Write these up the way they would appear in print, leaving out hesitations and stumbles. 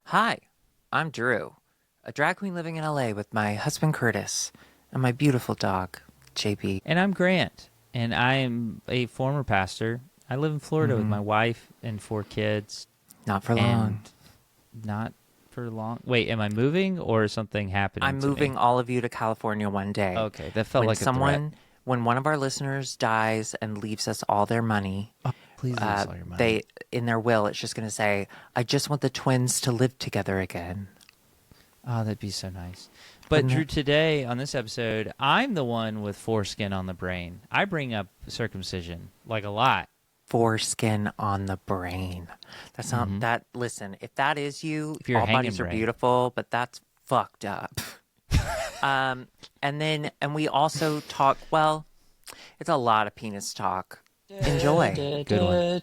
Hi, I'm Drew, a drag queen living in LA with my husband Curtis and my beautiful dog, JB. And I'm Grant, and I am a former pastor. I live in Florida with my wife and 4 kids, Not for long. and not for long. Wait, am I moving or is something happening I'm to me? moving all of you to California one day. Okay, that felt When like a threat. when one of our listeners dies and leaves us all their money, Please leave us all your money. they in their will, it's just going to say, "I just want the twins to live together again." Oh, that'd be so nice. But Wouldn't Drew, it? today on this episode, I'm the one with foreskin on the brain. I bring up circumcision like a lot. Foreskin on the brain. That's not that. Listen, if that is you, If you're all hanging bodies are brain. beautiful, but that's fucked up. And we also talk. Well, it's a lot of penis talk. Enjoy. Good one.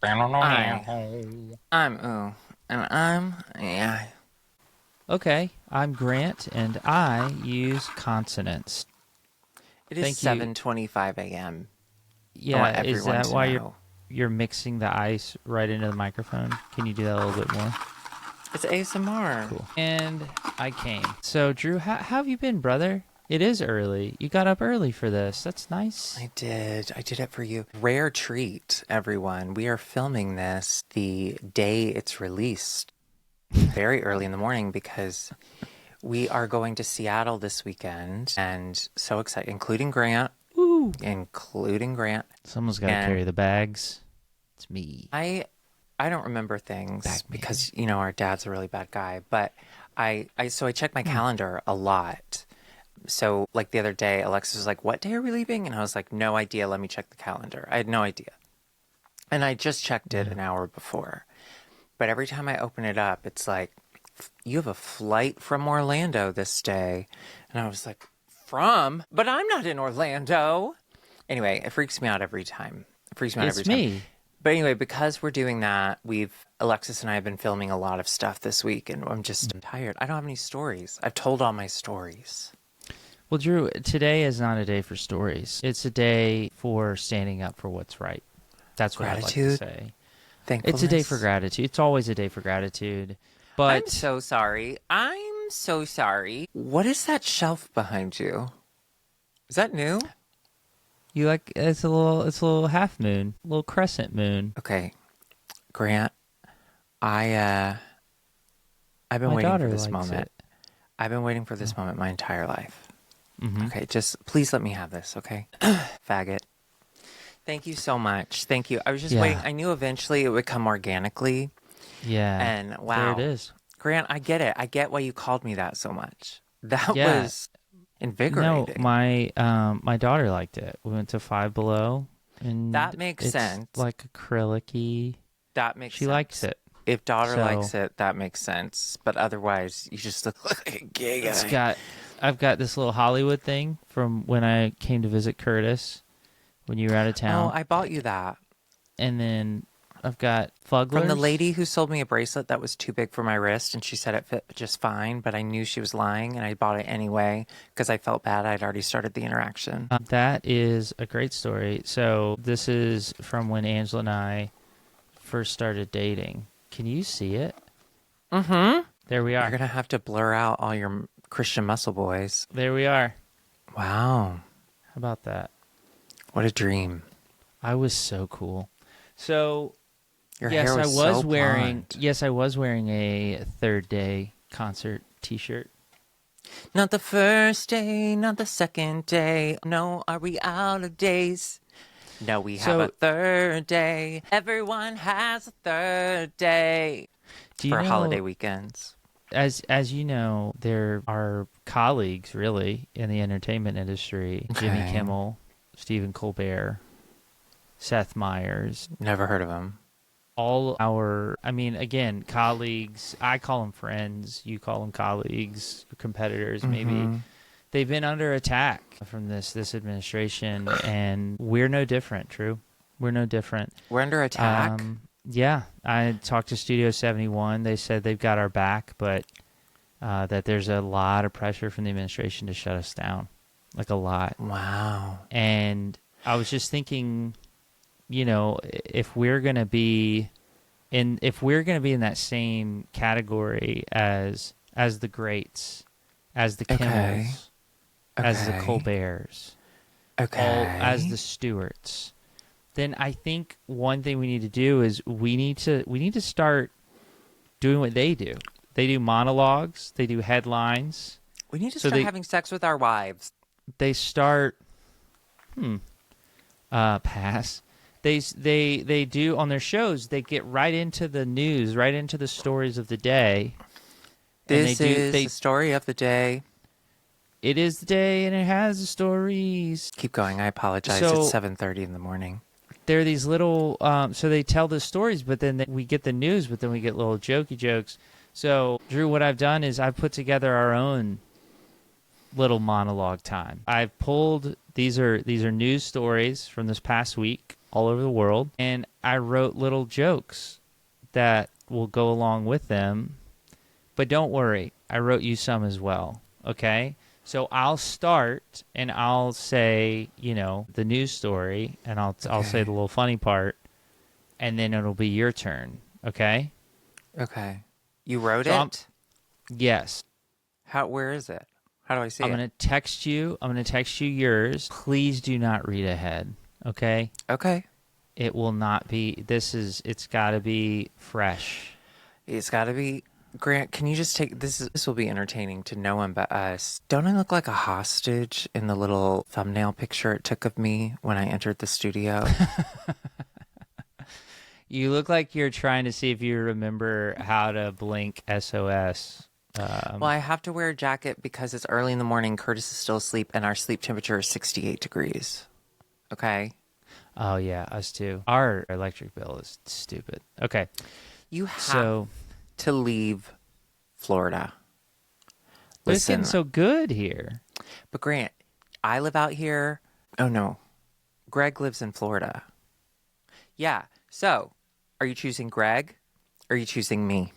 I, I'm ooh, and I'm yeah. Okay, I'm Grant, and I use consonants. It is Thank you. 7:25 a.m. I want Yeah, is everyone that to why know. you're mixing the ice right into the microphone? Can you do that a little bit more? It's ASMR. Cool. And I came. So, Drew, how have you been, brother? It is early. You got up early for this. That's nice. I did. I did it for you. Rare treat, everyone. We are filming this the day it's released, very early in the morning, because we are going to Seattle this weekend, and so excited, including Grant. Woo! Including Grant. Someone's got to And carry the bags. It's me. I don't remember things Bagman. because our dad's a really bad guy, but I check my calendar a lot. So like the other day, Alexis was like, "What day are we leaving?" And I was like, "No idea. Let me check the calendar." I had no idea. And I just checked it an hour before. But every time I open it up, it's like, "You have a flight from Orlando this day." And I was like, "From? But I'm not in Orlando." Anyway, it freaks me out every time. It freaks me out every It's time. me. But anyway, because we're doing that, Alexis and I have been filming a lot of stuff this week, and I'm just tired. I don't have any stories. I've told all my stories. Well, Drew, today is not a day for stories. It's a day for standing up for what's right. That's what I'd like to Gratitude. say. Thankfulness. It's a day for gratitude. It's always a day for gratitude. But I'm so sorry. I'm so sorry. What is that shelf behind you? Is that new? you like it's a little half moon, a little crescent moon. Okay, Grant. I've been My waiting daughter for this likes moment. it. I've been waiting for this moment my entire life. Mhm. Okay, just please let me have this, okay? Faggot. Thank you so much. Thank you. I was just Yeah. waiting. I knew eventually it would come organically. Yeah. And wow. There it is. Grant, I get it. I get why you called me that so much. That Yeah. was No, invigorating. my daughter liked it. We went to Five Below, and That makes it's sense. like acrylic-y. That makes She sense. likes it. If daughter So- likes it, that makes sense. But otherwise, you just look like a gay guy. I've got this little Hollywood thing from when I came to visit Curtis when you were out of town. Oh, I bought you that. And then I've got Fugglers. From the lady who sold me a bracelet that was too big for my wrist, and she said it fit just fine, but I knew she was lying, and I bought it anyway because I felt bad. I'd already started the interaction. That is a great story. So this is from when Angela and I first started dating. Can you see it? Mm-hmm. There we You're are. going to have to blur out all your Christian muscle boys. There we are. Wow. How about that? What a dream. I was so cool. So Your yes, hair I was was so wearing. blonde. Yes, I was wearing a Third Day concert T-shirt. Not the first day, not the second day. No, are we out of days? No, we have a third day. Everyone has a third day Do you for know, holiday weekends. As you know, there are colleagues really in the entertainment industry: Jimmy Okay. Kimmel, Stephen Colbert, Seth Meyers. Never heard of them. All our, I mean, again, colleagues. I call them friends. You call them colleagues, competitors, maybe. They've been under attack from this administration, and we're no different. True, we're no different. We're under attack. Yeah, I talked to Studio 71. They said they've got our back, but that there's a lot of pressure from the administration to shut us down, like a lot. Wow. And I was just thinking, if we're going to be in that same category as the greats, as the Okay. Kimmels, as the Okay. Colberts, Okay. as the Stewarts, then I think one thing we need to do is we need to start doing what they do. They do monologues, they do headlines. We need to start having sex with our wives. They start pass. They do on their shows, they get right into the news, right into the stories of the day. This is the story of the day. It is the day, and it has the stories. Keep going. I apologize. So, it's 7:30 in the morning. There are these little, so they tell the stories, but then we get the news, but then we get little jokey jokes. So, Drew, what I've done is I've put together our own little monologue time. I've pulled, these are news stories from this past week all over the world, and I wrote little jokes that will go along with them. But don't worry, I wrote you some as well, okay? So I'll start and I'll say, the news story, and I'll say the little funny part, and then it'll be your turn, okay? Okay. You wrote it? Yes. Where is it? How do I see it? I'm going to text you yours. Please do not read ahead, okay? Okay. It will not be, it's got to be fresh. It's got to be. Grant, can you just take this? This will be entertaining to no one but us. Don't I look like a hostage in the little thumbnail picture it took of me when I entered the studio? You look like you're trying to see if you remember how to blink SOS. Well, I have to wear a jacket because it's early in the morning. Curtis is still asleep, and our sleep temperature is 68 degrees. Okay? Oh, yeah, us too. Our electric bill is stupid. Okay. You have to leave Florida. But it's getting so good here. But Grant, I live out here. Oh, no. Greg lives in Florida. Yeah. So, are you choosing Greg or are you choosing me?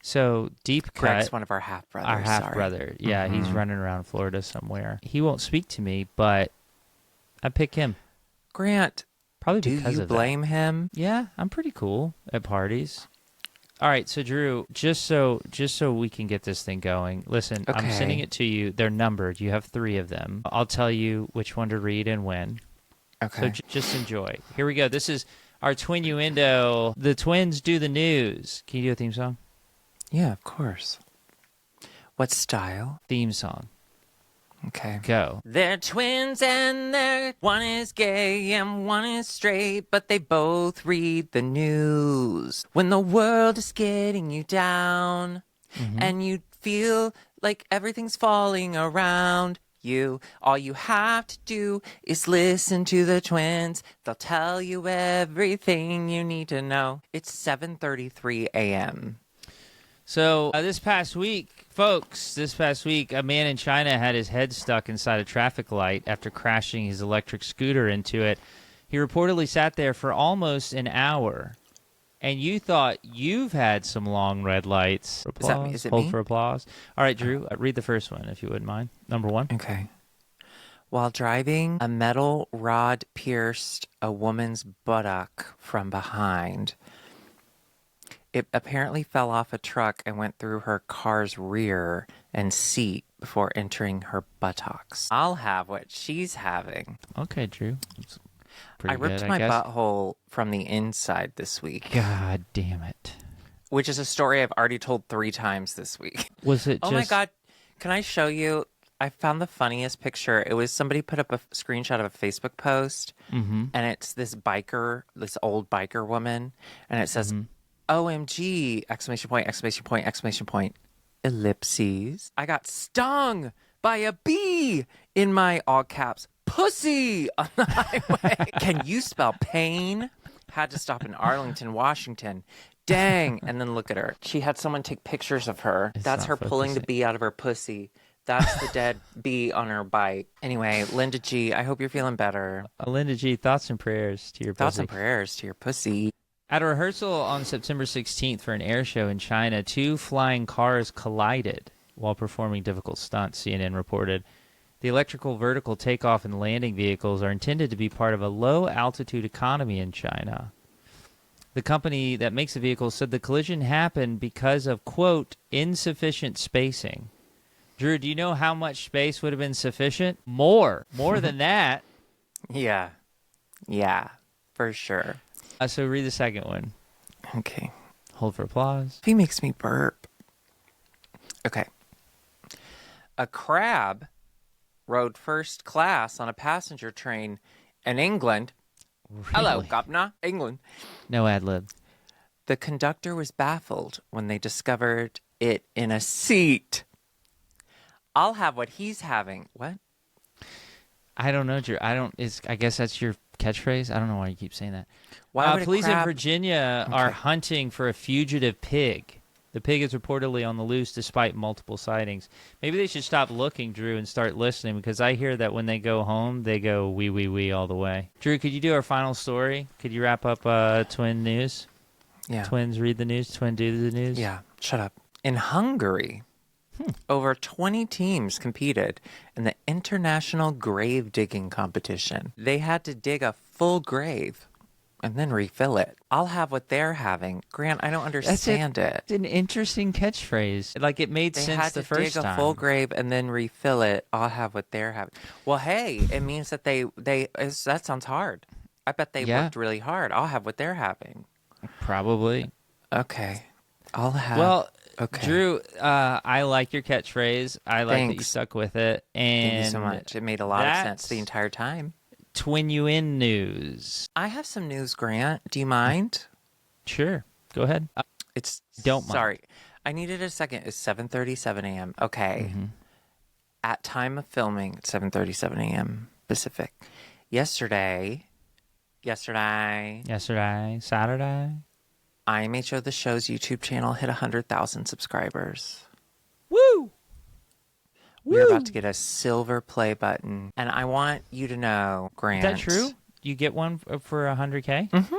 So, Deep Cut. Greg's one of our half-brothers. Our half-brother. Yeah, he's running around Florida somewhere. He won't speak to me, but I pick him. Grant, probably because of that. Do you blame him? Yeah, I'm pretty cool at parties. All right, so Drew, just so we can get this thing going, listen, okay. I'm sending it to you. They're numbered. You have 3 of them. I'll tell you which one to read and when. Okay. So just enjoy. Here we go. This is our Twinnuendo. The twins do the news. Can you do a theme song? Yeah, of course. What style? Theme song. Okay. Go. They're twins and one is gay and one is straight, but they both read the news. When the world is getting you down and you feel like everything's falling around you, all you have to do is listen to the twins. They'll tell you everything you need to know. It's 7:33 a.m. So this past week, a man in China had his head stuck inside a traffic light after crashing his electric scooter into it. He reportedly sat there for almost an hour. And you thought you've had some long red lights. Applause. Is it Hold me? for applause. All right, Drew, read the first one if you wouldn't mind. Number 1. Okay. While driving, a metal rod pierced a woman's buttock from behind. It apparently fell off a truck and went through her car's rear and seat before entering her buttocks. I'll have what she's having. Okay, Drew. I ripped my butthole from the inside this week. God damn it. Which is a story I've already told 3 times this week. Was it Oh my God. Can I show you? I found the funniest picture. It was somebody put up a screenshot of a Facebook post, and it's this old biker woman, and it says, OMG, exclamation point, exclamation point, exclamation point, ellipses. I got stung by a bee in my, all caps, pussy on the highway. Can you spell pain? Had to stop in Arlington, Washington. Dang. And then look at her. She had someone take pictures of her. That's her pulling the bee out of her pussy. That's the dead bee on her bite. Anyway, Linda G, I hope you're feeling better. Linda G, thoughts and prayers to your pussy. Thoughts and prayers to your pussy. At a rehearsal on September 16th for an air show in China, 2 flying cars collided while performing difficult stunts, CNN reported. The electrical vertical takeoff and landing vehicles are intended to be part of a low-altitude economy in China. The company that makes the vehicles said the collision happened because of, quote, insufficient spacing. Drew, do you know how much space would have been sufficient? More than that. Yeah. Yeah, for sure. So read the second one. Okay. Hold for applause. He makes me burp. Okay. A crab rode first class on a passenger train in England. Really? Hello, Governor. England. No ad lib. The conductor was baffled when they discovered it in a seat. I'll have what he's having. What? I don't know, Drew. I guess that's your catchphrase. I don't know why you keep saying that. Why would a police in crab- Virginia are hunting for a fugitive pig. The pig is reportedly on the loose despite multiple sightings. Maybe they should stop looking, Drew, and start listening, because I hear that when they go home, they go wee, wee, wee all the way. Drew, could you do our final story? Could you wrap up Twin News? Yeah. Twins read the news, twin do the news? Yeah, shut up. In Hungary, over 20 teams competed in the International Grave Digging Competition. They had to dig a full grave and then refill it. I'll have what they're having. Grant, I don't understand it. It's an interesting catchphrase. Like, it made They sense had the to first dig time. a full grave and then refill it. I'll have what they're having. Well, hey, it means that that sounds hard. I bet they worked really hard. I'll have what they're having. Probably. Okay. I'll have. Well, okay. Drew, I like your catchphrase. I like that you Thanks. stuck with it. And Thank you so much. It made a lot of sense the entire time. Twinnuendo news. I have some news, Grant. Do you mind? Sure. Go ahead. Don't mind. Sorry. I needed a second. It's 7:37 a.m. Okay. Mm-hmm. At time of filming, 7:37 a.m. Pacific. Yesterday, Saturday. IMHO the show's YouTube channel hit 100,000 subscribers. Woo! We're about to get a silver play button, and I want you to know, Grant. Is that true? You get one for 100K? Mm-hmm.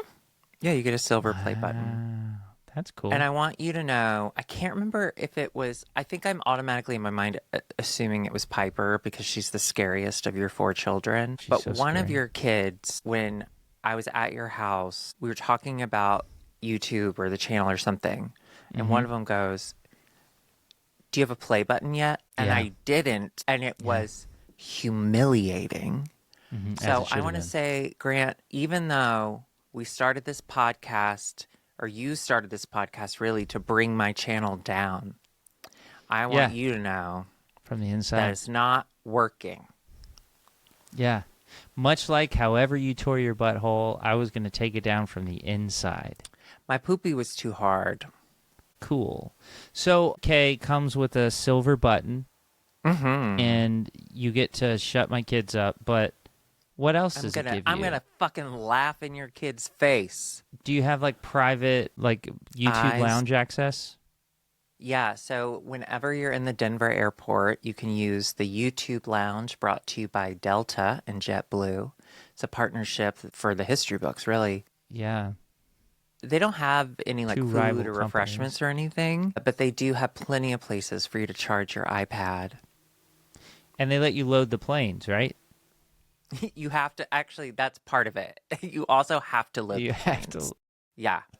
Yeah, you get a silver play button. That's cool. And I want you to know, I can't remember if it was, I think I'm automatically in my mind assuming it was Piper because she's the scariest of your 4 children. She's but so one of scary. your kids, when I was at your house, we were talking about YouTube or the channel or something. And one of them goes, do you have a play button yet? And Yeah. I didn't. And it was humiliating. Mhm, as So it should I have want to been. say, Grant, even though we started this podcast, or you started this podcast really to bring my channel down, I want you to know from the that inside. it's not working. Yeah. Much like however you tore your butthole, I was going to take it down from the inside. My poopy was too hard. Cool. So, K comes with a silver button, and you get to shut my kids up, but what else does it give you? I'm gonna fucking laugh in your kid's face. Do you have, like, private, like, YouTube lounge access? Yeah, so whenever you're in the Denver airport, you can use the YouTube Lounge brought to you by Delta and JetBlue. It's a partnership for the history books, really. Yeah. They don't have any like Two food rival or refreshments or anything, but they do have plenty of places for you to charge your iPad. And they let you load the planes, right? You have to, actually, that's part of it. You also have to load You the have planes.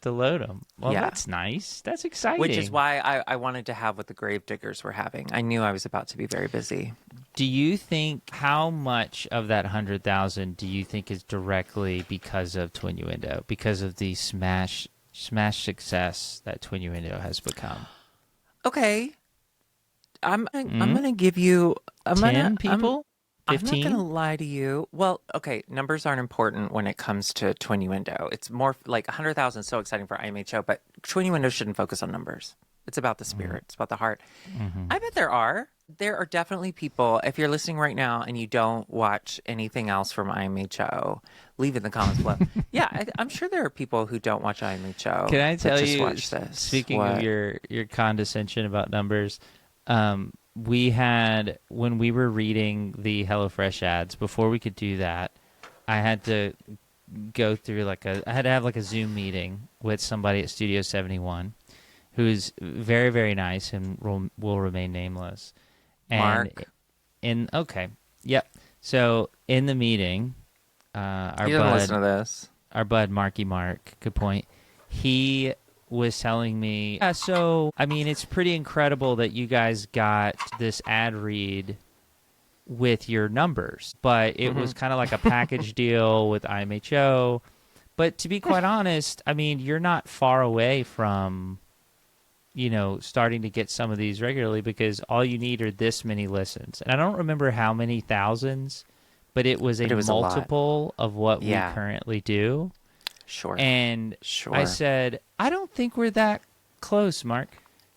to load them. Well, Yeah. that's nice. That's exciting. Which is why I wanted to have what the grave diggers were having. I knew I was about to be very busy. Do you think, how much of that 100,000 do you think is directly because of Twinnuendo, because of the smash success that Twinnuendo has become? Okay. I'm gonna give you 10 people? I'm 15? not going to lie to you. Well, okay, numbers aren't important when it comes to Twinnuendo. It's more like 100,000 is so exciting for IMHO, but Twinnuendo shouldn't focus on numbers. It's about the spirit. It's about the heart. I bet there are. There are definitely people, if you're listening right now and you don't watch anything else from IMHO, leave in the comments below. Yeah, I'm sure there are people who don't watch IMHO. Can I tell that just you, watch this. speaking What? of your condescension about numbers, we had, when we were reading the HelloFresh ads, before we could do that, I had to go through I had to have like a Zoom meeting with somebody at Studio 71 who's very, very nice and will remain nameless. And Mark? okay. Yep. So in the meeting, He doesn't listen to this. our bud Marky Mark, good point. He was telling me, yeah, so I mean, it's pretty incredible that you guys got this ad read with your numbers, but it was kind of like a package deal with IMHO. But to be quite honest, I mean, you're not far away from, starting to get some of these regularly because all you need are this many listens. And I don't remember how many thousands, but it was a multiple of what we currently do. Sure. And sure. I said, I don't think we're that close, Mark.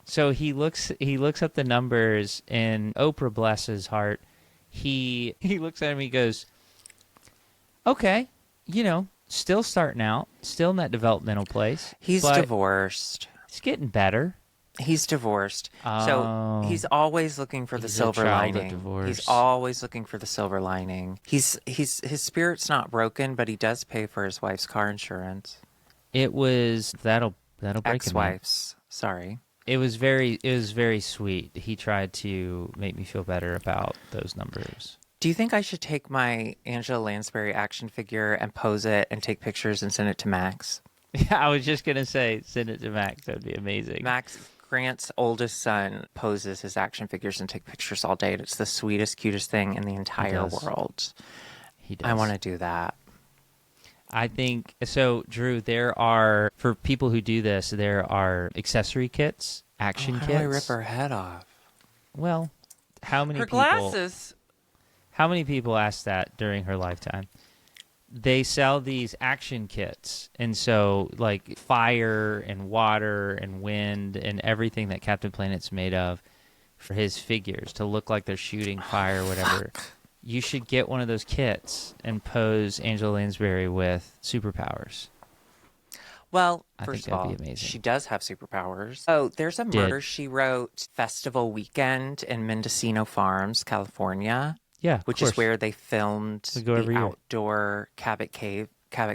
So he looks up the numbers, and Oprah, bless his heart, he looks at him, he goes, okay, still starting out, still in that developmental place. He's divorced. It's getting better. He's divorced. So he's always looking for the silver lining. He's always looking for the silver lining. His spirit's not broken, but he does pay for his wife's car insurance. It was that'll break ex-wife's. Sorry. It was very sweet. He tried to make me feel better about those numbers. Do you think I should take my Angela Lansbury action figure and pose it and take pictures and send it to Max? Yeah, I was just going to say send it to Max. That would be amazing. Max, Grant's oldest son, poses his action figures and take pictures all day. It's the sweetest, cutest thing in the entire world. He does. I want to do that. I think so, Drew. There are, for people who do this, there are accessory kits, action kits. How do I rip her head off? Well, how many her people? Glasses. How many people asked that during her lifetime? They sell these action kits, and so like fire and water and wind and everything that Captain Planet's made of for his figures to look like they're shooting fire or whatever. You should get one of those kits and pose Angela Lansbury with superpowers. Well, I first think of all, that'd be amazing. she does have superpowers. Oh, there's a Murder, She Wrote festival weekend in Mendocino Farms, California. Yeah, which is where they filmed the outdoor Cabot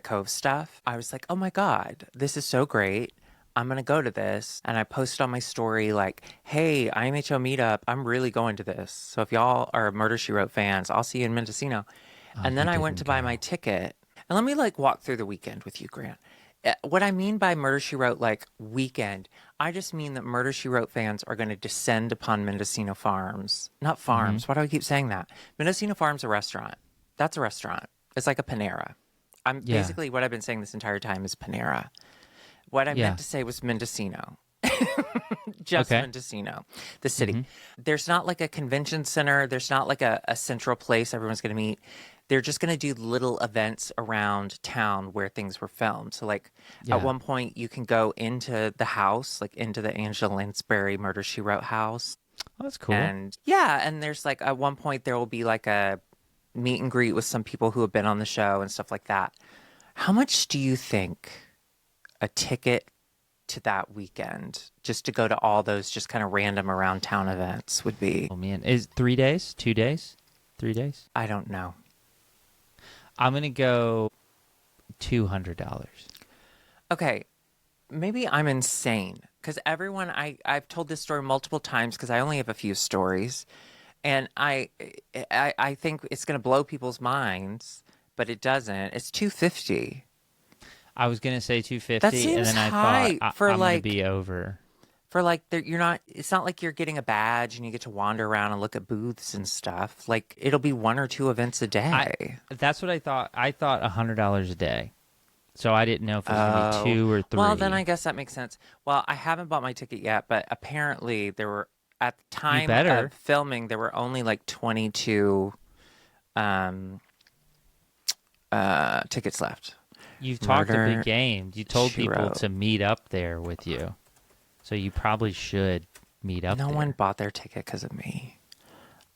Cove stuff. I was like, oh my God, this is so great. I'm going to go to this. And I posted on my story like, hey, IMHO meetup, I'm really going to this. So if y'all are Murder, She Wrote fans, I'll see you in Mendocino. And then I went to buy my ticket. And let me walk through the weekend with you, Grant. What I mean by Murder, She Wrote, weekend, I just mean that Murder, She Wrote fans are going to descend upon Mendocino Farms. Not farms. Why do I keep saying that? Mendocino Farms, a restaurant. That's a restaurant. It's like a Panera. Basically, what I've been saying this entire time is Panera. What I meant to say was Mendocino. Just Mendocino, the city. There's not like a convention center. There's not like a central place everyone's going to meet. They're just going to do little events around town where things were filmed. So at one point you can go into the house, into the Angela Lansbury Murder, She Wrote house. Oh, that's cool. And and there's at one point there will be a meet and greet with some people who have been on the show and stuff like that. How much do you think a ticket to that weekend, just to go to all those just kind of random around town events would be? Oh man, is 3 days, 2 days, 3 days? I don't know. I'm going to go $200. Okay. Maybe I'm insane because everyone, I've told this story multiple times because I only have a few stories, and I think it's going to blow people's minds, but it doesn't. It's $250. I was going to say $250, that seems and then I high thought for I'm going to be over. For you're not. It's not like you're getting a badge and you get to wander around and look at booths and stuff. It'll be 1 or 2 events a day. That's what I thought. I thought $100 a day. So I didn't know if it was going to be 2 or 3. Well, then I guess that makes sense. Well, I haven't bought my ticket yet, but apparently there were, at the time of filming, there were only 22 tickets left. You've talked a big game. You told people to meet up there with you. So you probably should meet up there. No one bought their ticket because of me.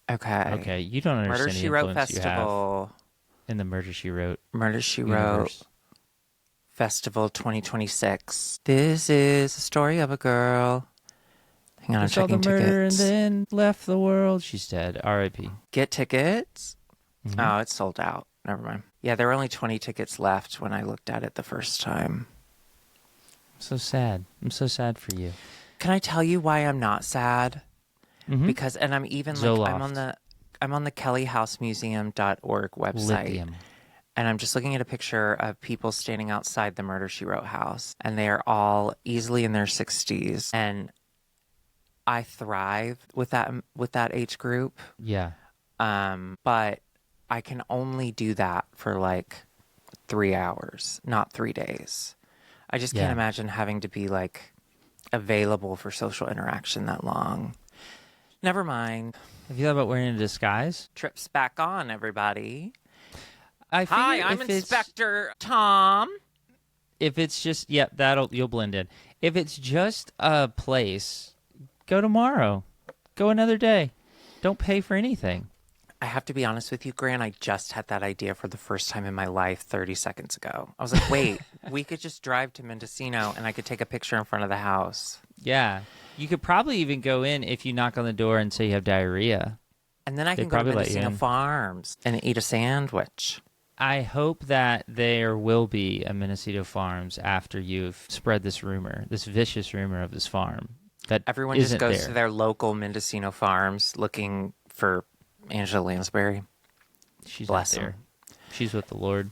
Okay. Okay, you don't understand Murder, She Wrote Festival. In the Murder, She Wrote. Murder, She Wrote Festival 2026. This is the story of a girl. Hang on, I'm checking tickets. Saw the murder and then left the world. She's dead. R.I.P. Get tickets? Oh, it's sold out. Never mind. Yeah, there were only 20 tickets left when I looked at it the first time. I'm so sad. I'm so sad for you. Can I tell you why I'm not sad? Because, and I'm even I'm on the I'm on the kellyhousemuseum.org website. Lithium. And I'm just looking at a picture of people standing outside the Murder, She Wrote house. And they are all easily in their 60s. And I thrive with that age group. Yeah. But I can only do that for like 3 hours, not 3 days. I just can't imagine having to be like available for social interaction that long. Never mind. Have you thought about wearing a disguise? Trips back on, everybody. I figure Hi, I'm if Inspector Tom. If it's just, you'll blend in. If it's just a place, go tomorrow. Go another day. Don't pay for anything. I have to be honest with you, Grant. I just had that idea for the first time in my life 30 seconds ago. I was like, wait, we could just drive to Mendocino and I could take a picture in front of the house. Yeah. You could probably even go in if you knock on the door and say you have diarrhea. And then I can go to Mendocino Farms and eat a sandwich. I hope that there will be a Mendocino Farms after you've spread this rumor, this vicious rumor of this farm. That everyone just goes to their local Mendocino Farms looking for Angela Lansbury. She's not there. She's with the Lord.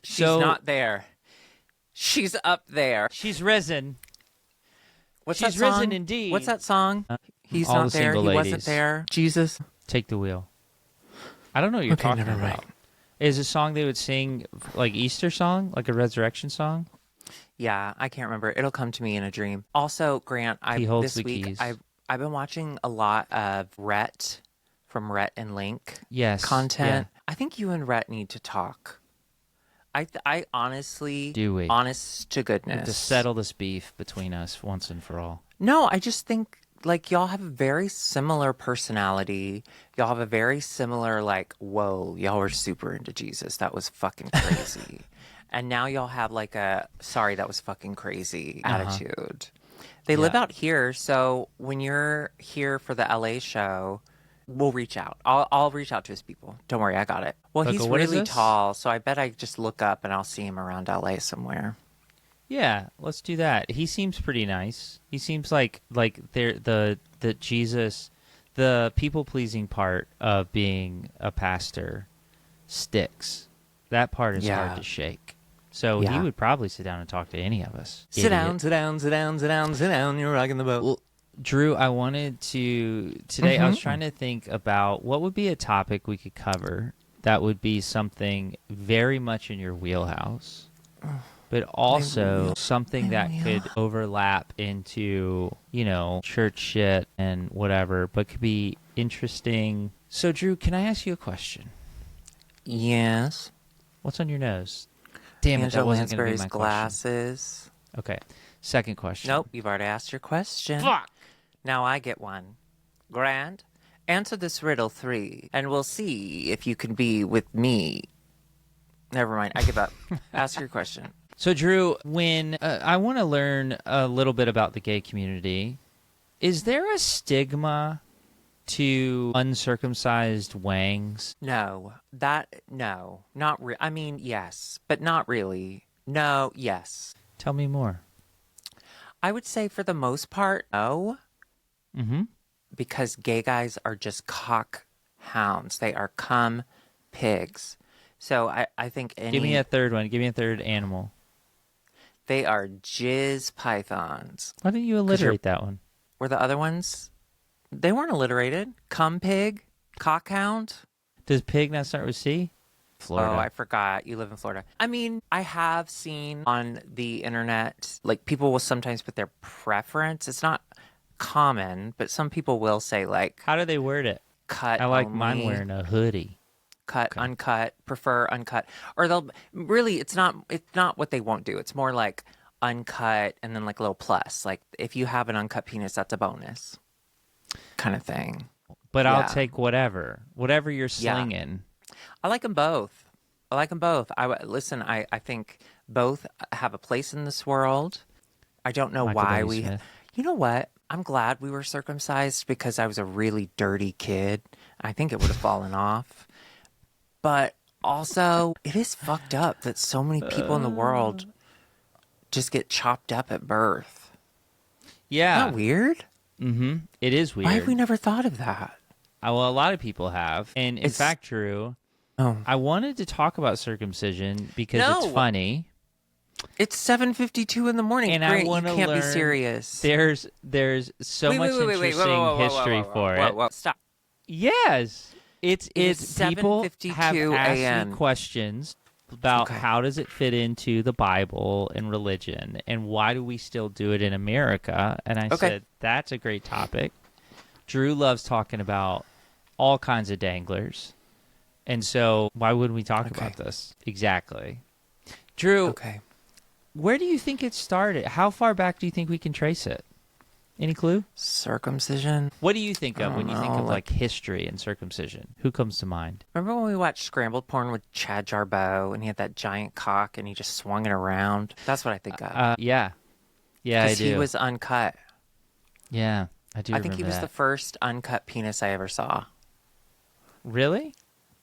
She's not there. She's up there. She's risen. What's She's that song? risen indeed. What's that song? He's All not the there. He single wasn't ladies. there. Jesus. Take the wheel. I don't know what you're talking never mind. about. Is a song they would sing like Easter song, like a resurrection song? Yeah, I can't remember. It'll come to me in a dream. Also, Grant, this week keys. I've been watching a lot of Rhett from Rhett and Link content. Yeah. I think you and Rhett need to talk. I honestly, honest to goodness, to settle this beef between us once and for all. No, I just think like y'all have a very similar personality. Y'all have a very similar like, whoa, y'all were super into Jesus. That was fucking crazy. And now y'all have like a, sorry, that was fucking crazy attitude. They live out here. So when you're here for the LA show, we'll reach out. I'll reach out to his people. Don't worry, I got it. Well, he's really tall, so I bet I just look up and I'll see him around LA somewhere. Yeah, let's do that. He seems pretty nice. He seems like the Jesus, the people pleasing part of being a pastor sticks. That part is hard to shake. So he would probably sit down and talk to any of us. Sit down, sit down, sit down, sit down, sit down. You're rocking the boat. Well, Drew, I wanted to today. I was trying to think about what would be a topic we could cover that would be something very much in your wheelhouse, but also something that could overlap into, church shit and whatever, but could be interesting. So, Drew, can I ask you a question? Yes. What's on your nose? Damn it, that wasn't going to be my glasses. Question. Okay. Second question. Nope, you've already asked your question. Fuck. Now I get one. Grant, answer this riddle 3, and we'll see if you can be with me. Never mind, I give up. Ask your question. So, Drew, when I want to learn a little bit about the gay community, is there a stigma to uncircumcised wangs? No, not really. I mean, yes, but not really. No, yes. Tell me more. I would say for the most part, no. Mm-hmm. Because gay guys are just cock hounds. They are cum pigs. So I think Give me a third one. Give me a third animal. They are jizz pythons. Why didn't you alliterate that one? Were the other ones? They weren't alliterated. Cum pig, cockhound. Does pig not start with C? Florida. Oh, I forgot. You live in Florida. I mean, I have seen on the internet, like people will sometimes put their preference. It's not common, but some people will say like, how do they word it? Cut. I like only, mine wearing a hoodie. Cut, okay. Uncut, prefer uncut, or they'll really. It's not what they won't do. It's more like uncut and then like a little plus. Like if you have an uncut penis, that's a bonus, kind of thing. But yeah. I'll take whatever you're slinging. Yeah. I like them both. I think both have a place in this world. I don't know why we. You know what? I'm glad we were circumcised because I was a really dirty kid. I think it would have fallen off. But also, it is fucked up that so many people in the world just get chopped up at birth. Yeah. Isn't that weird? Mm-hmm. It is weird. Why have we never thought of that? Well, a lot of people have. And in It's fact, Drew, oh I wanted to talk about circumcision because it's no, funny. it's 7:52 in the morning. And I Grant, you want to can't be learn. serious. There's so Wait, much wait, wait, wait, wait, whoa, interesting whoa, whoa, whoa, history whoa, whoa, for whoa, it. whoa, stop. Yes, it's It is people have 7:52 asked a.m. me questions about Okay. how does it fit into the Bible and religion, and why do we still do it in America? And I Okay. said that's a great topic. Drew loves talking about all kinds of danglers, and so why wouldn't we talk Okay. about this? Exactly, Drew. Okay. Where do you think it started? How far back do you think we can trace it? Any clue? Circumcision. What do you think I of when don't you think know, of like history and circumcision? Who comes to mind? Remember when we watched Scrambled Porn with Chad Jarboe and he had that giant cock and he just swung it around? That's what I think of. Yeah, I Because do. he was uncut. Yeah, I do. I think he was remember the first uncut penis I ever saw. Really?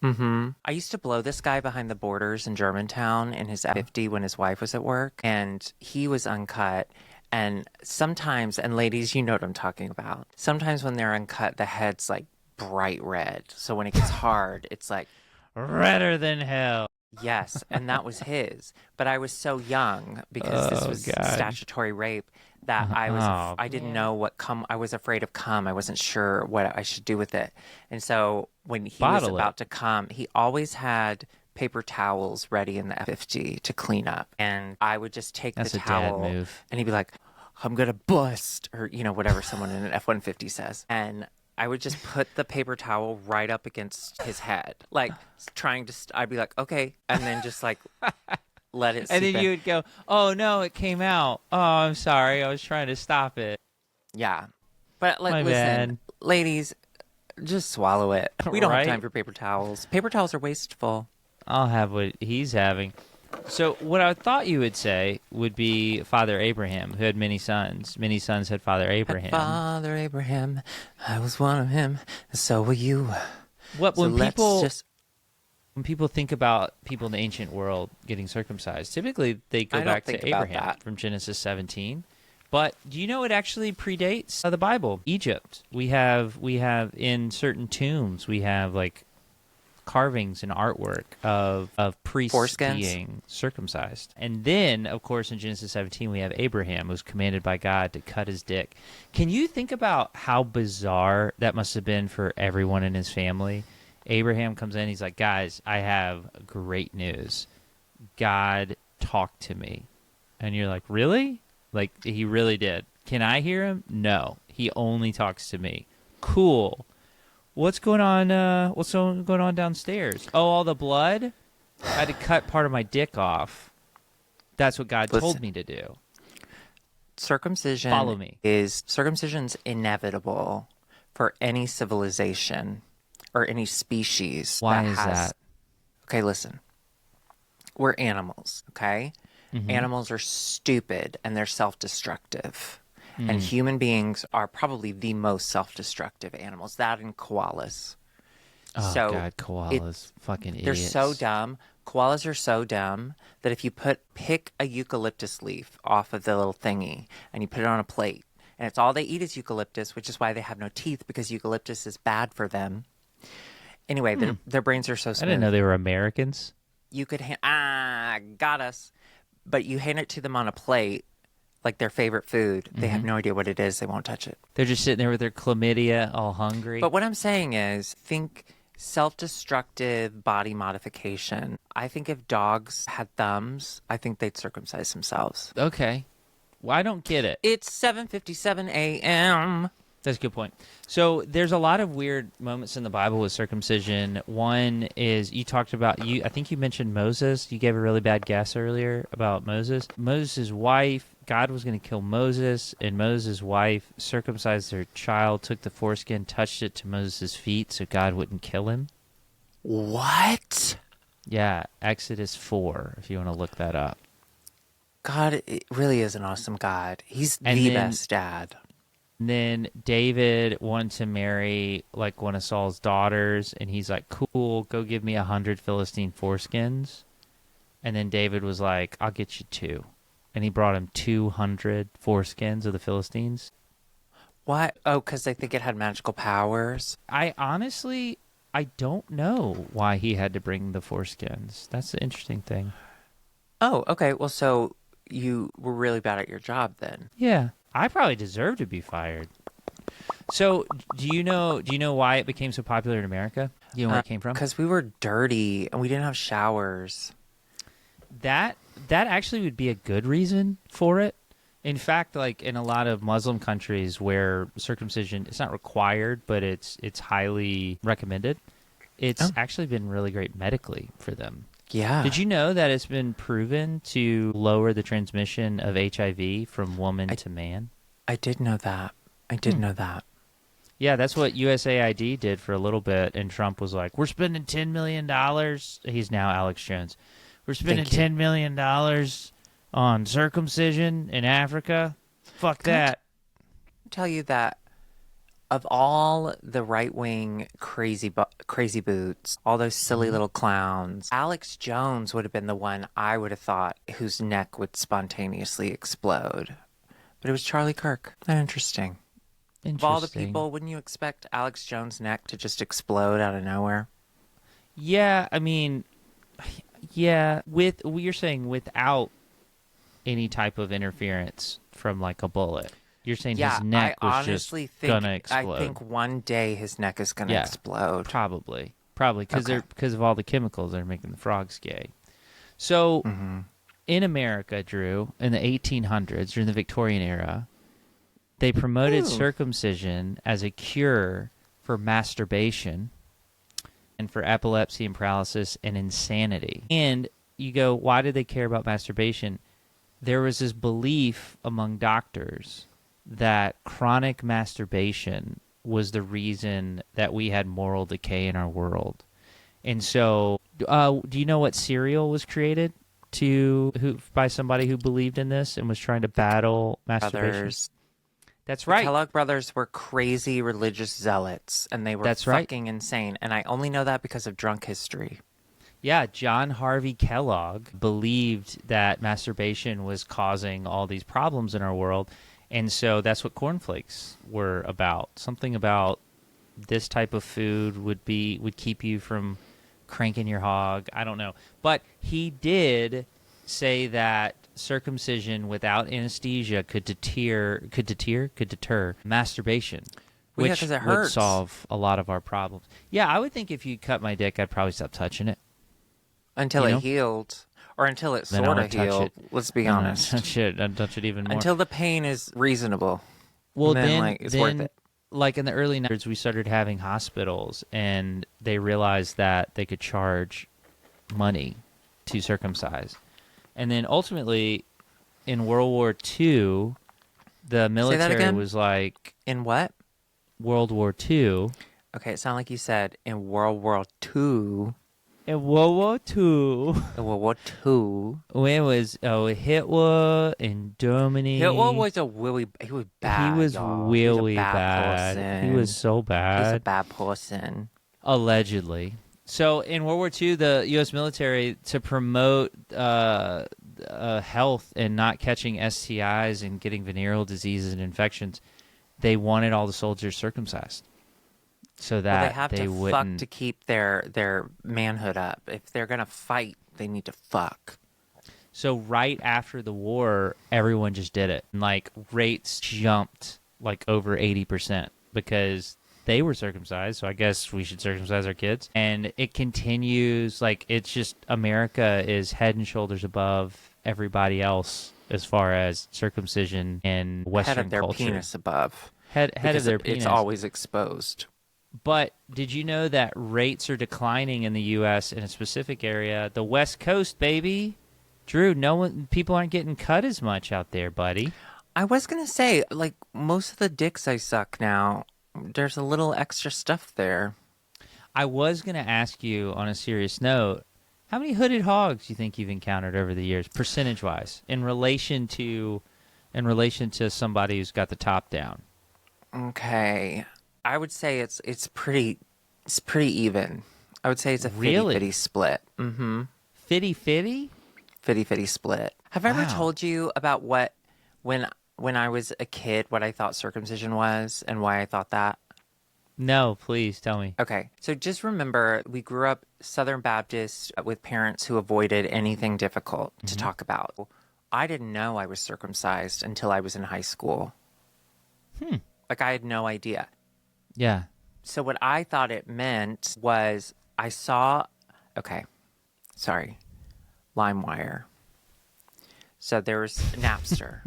Mm-hmm. I used to blow this guy behind the borders in Germantown in his F50 when his wife was at work, and he was uncut. And sometimes, and ladies, you know what I'm talking about. Sometimes when they're uncut, the head's like bright red. So when it gets hard, it's like, Redder than hell. yes. And that was his. But I was so young because this Oh, was God. statutory rape that I didn't know what cum. I was afraid of cum. I wasn't sure what I should do with it. And so when he was Bottle it. about to come, he always had paper towels ready in the F50 to clean up. And I would just take That's the a dad towel move. and he'd be like, I'm going to bust, or, you know, whatever someone in an F-150 says. And I would just put the paper towel right up against his head, like trying to, I'd be like, okay. And then just like let it And seep then in. you would go, "Oh no, it came out. Oh, I'm sorry. I was trying to stop it." Yeah. But like, My listen, bad. ladies, just swallow it. We don't have Right? time for paper towels. Paper towels are wasteful. I'll have what he's having. So what I thought you would say would be Father Abraham, who had many sons. Many sons had Father Abraham. Father Abraham, I was one of him, and so were you. What So when let's people just, when people think about people in the ancient world getting circumcised, typically they go I don't back think to about Abraham that. from Genesis 17. But do you know it actually predates the Bible? Egypt. We have in certain tombs we have like carvings and artwork of priests Foreskins? being circumcised. And then, of course, in Genesis 17, we have Abraham, who's commanded by God to cut his dick. Can you think about how bizarre that must have been for everyone in his family? Abraham comes in, he's like, guys, I have great news. God talked to me. And you're like, really? Like, he really did. Can I hear him? No. He only talks to me. Cool. What's going on? What's going on downstairs? Oh, all the blood. I had to cut part of my dick off. That's what God told Listen. me to do. circumcision Follow me. Circumcision's inevitable for any civilization or any species. Why that is has, that? Okay, listen. We're animals, okay? Mm-hmm. Animals are stupid and they're self-destructive. Mm. And human beings are probably the most self-destructive animals. That and koalas. Oh, So God, koalas. Fucking They're idiots. so dumb. Koalas are so dumb that if you pick a eucalyptus leaf off of the little thingy and you put it on a plate, and it's all they eat is eucalyptus, which is why they have no teeth, because eucalyptus is bad for them. Anyway, their brains are so I smooth. didn't know they were Americans. You could got us. But you hand it to them on a plate, like their favorite food. They have no idea what it is. They won't touch it. They're just sitting there with their chlamydia, all hungry. But what I'm saying is, think self-destructive body modification. I think if dogs had thumbs, I think they'd circumcise themselves. Okay. Well, I don't get it. It's 7:57 a.m. That's a good point. So there's a lot of weird moments in the Bible with circumcision. One is you talked about I think you mentioned Moses. You gave a really bad guess earlier about Moses. Moses' wife, God was going to kill Moses, and Moses' wife circumcised their child, took the foreskin, touched it to Moses' feet so God wouldn't kill him. What? Yeah, Exodus 4, if you want to look that up. God, it really is an awesome God. He's And the then- best dad. And then David wanted to marry like one of Saul's daughters, and he's like, "Cool, go give me 100 Philistine foreskins." And then David was like, "I'll get you 2," and he brought him 200 foreskins of the Philistines. What? Oh, because they think it had magical powers. I don't know why he had to bring the foreskins. That's the interesting thing. Oh, okay. Well, so you were really bad at your job then. Yeah, I probably deserve to be fired. So, do you know why it became so popular in America? Do you know where it came from? Because we were dirty and we didn't have showers. That actually would be a good reason for it. In fact, like in a lot of Muslim countries where circumcision it's not required, but it's highly recommended. It's actually been really great medically for them. Yeah. Did you know that it's been proven to lower the transmission of HIV from woman to man? I did know that. I did know that. Yeah, that's what USAID did for a little bit, and Trump was like, we're spending $10 million. He's now Alex Jones. We're spending $10 million on circumcision in Africa. Fuck that. Tell you that of all the right-wing crazy boots, all those silly little clowns, Alex Jones would have been the one I would have thought whose neck would spontaneously explode. But it was Charlie Kirk. Interesting. Of all the people, wouldn't you expect Alex Jones' neck to just explode out of nowhere? Yeah, I mean, yeah, you're saying without any type of interference from like a bullet. You're saying his neck was just gonna explode. I think one day his neck is gonna explode. Probably because of all the chemicals that are making the frogs gay. So in America, Drew, in the 1800s, during the Victorian era, they promoted circumcision as a cure for masturbation and for epilepsy and paralysis and insanity. And you go, why did they care about masturbation? There was this belief among doctors that chronic masturbation was the reason that we had moral decay in our world. And so, do you know what cereal was created by somebody who believed in this and was trying to battle masturbation? Brothers. That's right. The Kellogg brothers were crazy religious zealots, and they were fucking insane. And I only know that because of drunk history. Yeah, John Harvey Kellogg believed that masturbation was causing all these problems in our world. And so that's what cornflakes were about. Something about this type of food would keep you from cranking your hog. I don't know. But he did say that circumcision without anesthesia could deter masturbation, which would solve a lot of our problems. Yeah, I would think if you cut my dick, I'd probably stop touching it. Until it healed. Or until it sort of healed. Let's be honest. I'd touch it even more. Until the pain is reasonable. Well, then it's worth it. Like in the early 90s, we started having hospitals, and they realized that they could charge money to circumcise. And then ultimately, in World War II, the military was like... In what? World War II. Okay, it sounded like you said in World War II. In World War II. In World War II. When was Hitler in Germany? Hitler was he was bad. He was really bad. Person. He was so bad. He's a bad person. Allegedly. So in World War II, the U.S. military, to promote health and not catching STIs and getting venereal diseases and infections, they wanted all the soldiers circumcised. So that they have to wouldn't... fuck to keep their manhood up. If they're going to fight, they need to fuck. So right after the war, everyone just did it. And like rates jumped like over 80% because they were circumcised. So I guess we should circumcise our kids. And it continues. Like it's just America is head and shoulders above everybody else as far as circumcision and Western culture. Head of their culture. Penis above. Head of their penis. It's always exposed. But did you know that rates are declining in the U.S. in a specific area? The West Coast, baby. Drew, people aren't getting cut as much out there, buddy. I was going to say, like, most of the dicks I suck now, there's a little extra stuff there. I was going to ask you on a serious note, how many hooded hogs do you think you've encountered over the years, percentage-wise, in relation to somebody who's got the top down? Okay. I would say it's pretty even. I would say it's a fitty-fitty split. Mm-hmm. Fitty-fitty? Fitty-fitty split. Have I ever told you about when when I was a kid what I thought circumcision was and why I thought that? No, please tell me. Okay, so just remember we grew up Southern Baptist with parents who avoided anything difficult to talk about. I didn't know I was circumcised until I was in high school. Like, I had no idea. Yeah. So what I thought it meant was I saw, okay, sorry, LimeWire. So there was Napster.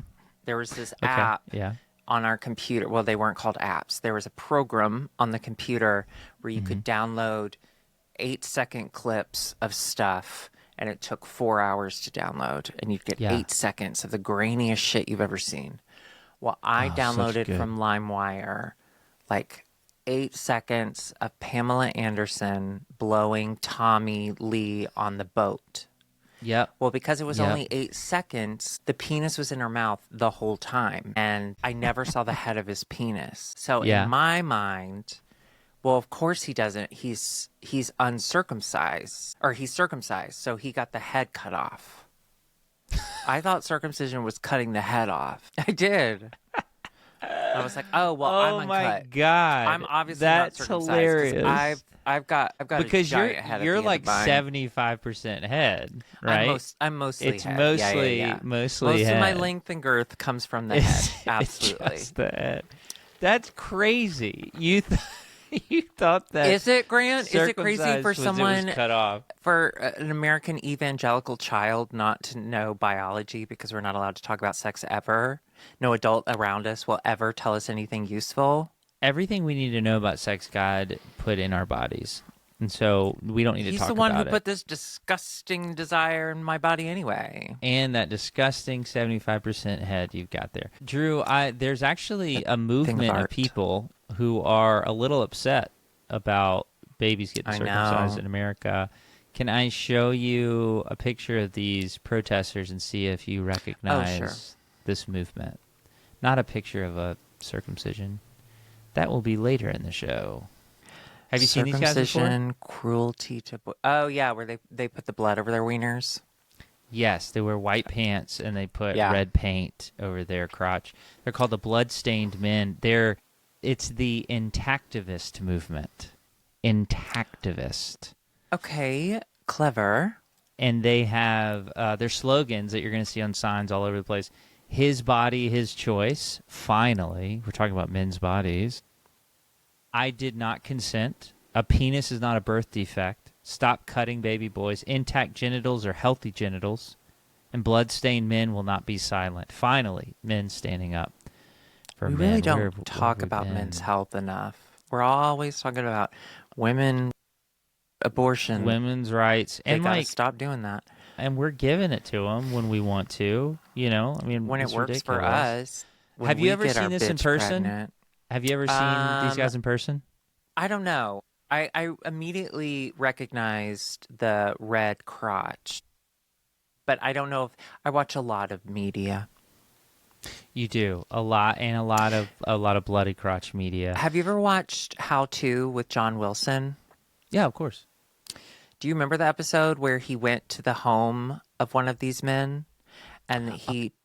There was this app Yeah. on our computer. Well, they weren't called apps. There was a program on the computer where you could download 8-second clips of stuff, and it took 4 hours to download, and you'd get 8 seconds of the grainiest shit you've ever seen. Well, I downloaded from LimeWire like 8 seconds of Pamela Anderson blowing Tommy Lee on the boat. Yep. Well, because it was only 8 seconds, the penis was in her mouth the whole time. And I never saw the head of his penis. So in my mind, well, of course he doesn't. He's uncircumcised. Or he's circumcised. So he got the head cut off. I thought circumcision was cutting the head off. I did. I was like, oh, well, I'm uncut. Oh, my God. I'm obviously That's not circumcised. Hilarious. I've got because a giant head. You're at the like end of mine. 75% head, right? I'm mostly it's head. mostly Yeah. mostly Most head. of my length and girth comes from the head. Absolutely. It's just the head. That's crazy. You thought that Is it, Grant? Is it crazy circumcised for was- it was someone cut off? for an American evangelical child not to know biology because we're not allowed to talk about sex ever? No adult around us will ever tell us anything useful. Everything we need to know about sex, God put in our bodies, and so we don't need to He's talk the one about who it. put this disgusting desire in my body anyway. And that disgusting 75% head you've got there. Drew, there's actually a movement of art. people who are a little upset about babies getting I circumcised know. in America. Can I show you a picture of these protesters and see if you recognize this movement? Not a picture of a circumcision. That will be later in the show. Have you seen these guys before? Circumcision, cruelty to... Oh, yeah, where they put the blood over their wieners. Yes, they wear white pants and they put Yeah. red paint over their crotch. They're called the Bloodstained Men. It's the intactivist movement. Intactivist. Okay, clever. And they have their slogans that you're going to see on signs all over the place. His body, his choice. Finally, we're talking about men's bodies. I did not consent. A penis is not a birth defect. Stop cutting baby boys. Intact genitals are healthy genitals. And blood-stained men will not be silent. Finally, men standing up for We men. really don't Where have talk we about been? men's health enough. We're always talking about women, abortion. Women's rights. They And gotta like, stop doing that. and we're giving it to them when we want to. You know, I mean, When it it's works for ridiculous. us. When Have you we ever get seen our this in bitch person? pregnant. Have you ever seen these guys in person? I don't know. I immediately recognized the red crotch, but I don't know if I watch a lot of media. You do a lot, and a lot of bloody crotch media. Have you ever watched How To with John Wilson? Yeah, of course. Do you remember the episode where he went to the home of one of these men, and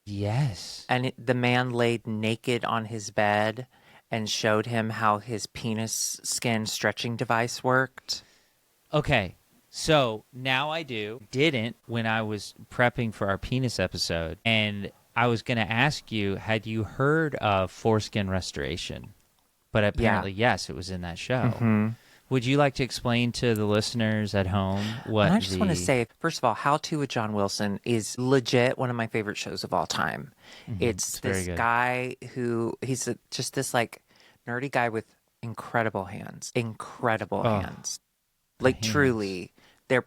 Yes. the man laid naked on his bed and showed him how his penis skin stretching device worked? Okay, so now I do. Didn't when I was prepping for our penis episode, and I was going to ask you, had you heard of foreskin restoration? But apparently, yes, it was in that show. Mm-hmm. Would you like to explain to the listeners at home what And I just want to say, first of all, How To with John Wilson is legit one of my favorite shows of all time. It's very this good. guy who, just this like nerdy guy with incredible hands. Incredible hands. Like hands. truly,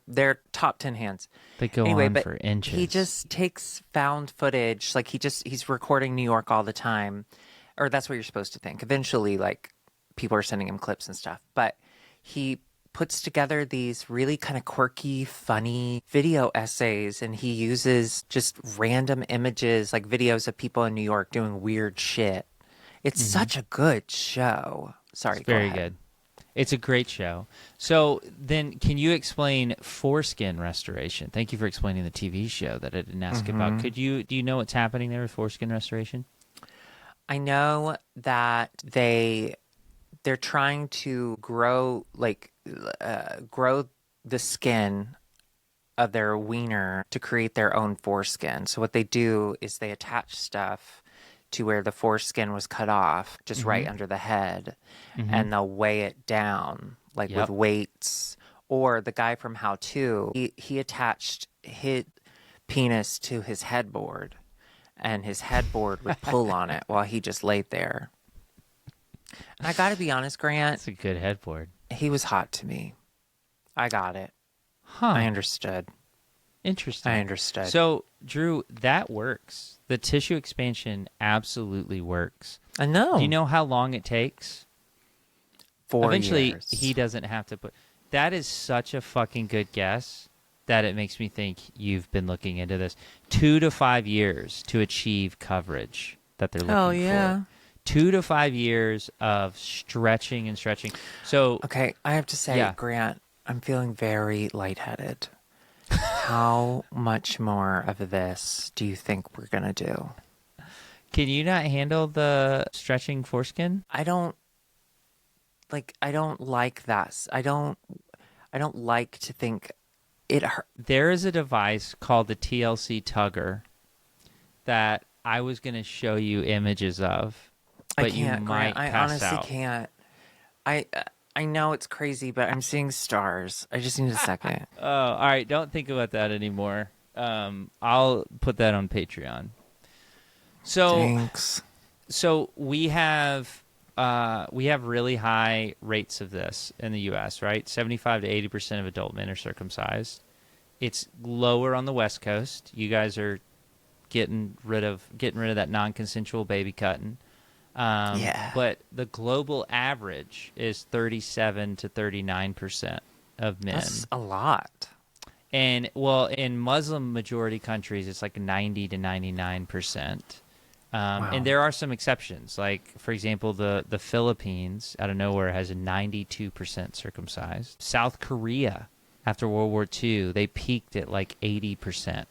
they're top 10 hands. They go Anyway, on but for inches. he just takes found footage. Like he's recording New York all the time. Or that's what you're supposed to think. Eventually, like, people are sending him clips and stuff. But he puts together these really kind of quirky, funny video essays, and he uses just random images, like videos of people in New York doing weird shit. It's such a good show. Sorry, It's go very ahead. good. It's a great show. So then, can you explain foreskin restoration? Thank you for explaining the TV show that I didn't ask about. Do you know what's happening there with foreskin restoration? I know that they're trying to grow the skin of their wiener to create their own foreskin. So what they do is they attach stuff to where the foreskin was cut off, just right under the head, and they'll weigh it down like with Yep. weights. Or the guy from How To, he attached his penis to his headboard, and his headboard would pull on it while he just laid there. And I got to be honest, Grant, That's a good headboard. he was hot to me. I got it. Huh. I understood. Interesting. I understood. So, Drew, that works. The tissue expansion absolutely works. I know. Do you know how long it takes? 4 Eventually, years. he doesn't have to put. That is such a fucking good guess that it makes me think you've been looking into this. 2 to 5 years to achieve coverage that they're looking for. 2 to 5 years of stretching and stretching. So, Okay, I have to say, Yeah. Grant, I'm feeling very lightheaded. How much more of this do you think we're going to do? can you not handle the stretching foreskin? I don't like that. I don't like to think it hurt. There is a device called the TLC Tugger that I was going to show you images of, but I can't, you might Grant. I pass honestly out. can't. I know it's crazy, but I'm seeing stars. I just need a second. Oh, all right. Don't think about that anymore. I'll put that on Patreon. Thanks. So we have really high rates of this in the U.S., right? 75 to 80% of adult men are circumcised. It's lower on the West Coast. You guys are getting rid of that non-consensual baby cutting. Yeah. But the global average is 37 to 39% of men. That's a lot. And well, in Muslim majority countries, it's like 90 to 99%. Wow. And there are some exceptions. Like, for example, the Philippines, out of nowhere, has a 92% circumcised. South Korea, after World War II, they peaked at like 80%.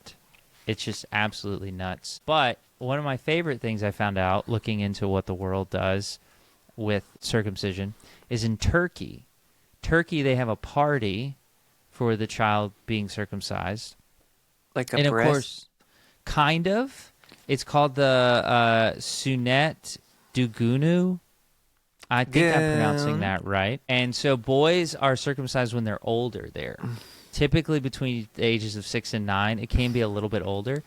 It's just absolutely nuts. But one of my favorite things I found out looking into what the world does with circumcision is in Turkey. Turkey, they have a party for the child being circumcised. Like a And bris? of course, kind of. It's called the Sunet Dugunu. I think I'm pronouncing Goon. that right. And so boys are circumcised when they're older there. Typically between the ages of 6 and 9. It can be a little bit older.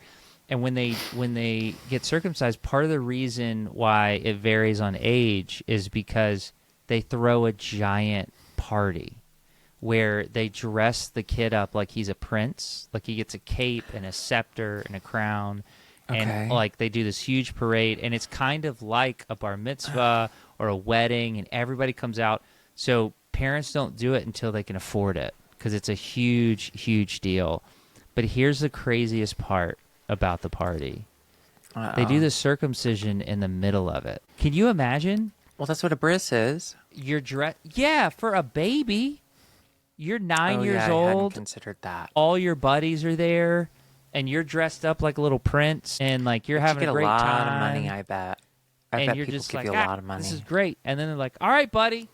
And when they get circumcised, part of the reason why it varies on age is because they throw a giant party where they dress the kid up like he's a prince, like he gets a cape and a scepter and a crown. Okay. And like they do this huge parade, and it's kind of like a bar mitzvah or a wedding, and everybody comes out. So parents don't do it until they can afford it because it's a huge, huge deal. But here's the craziest part about the party. They do the circumcision in the middle of it. Can you imagine? Well, that's what a bris is. You're yeah, for a baby. You're 9 years I hadn't old. considered that. All your buddies are there, and you're dressed up like a little prince, and like you're having you get a great lot time. of money, I bet. I And bet you're people just give like, you a lot of money. this is great. And then they're like, all right, buddy,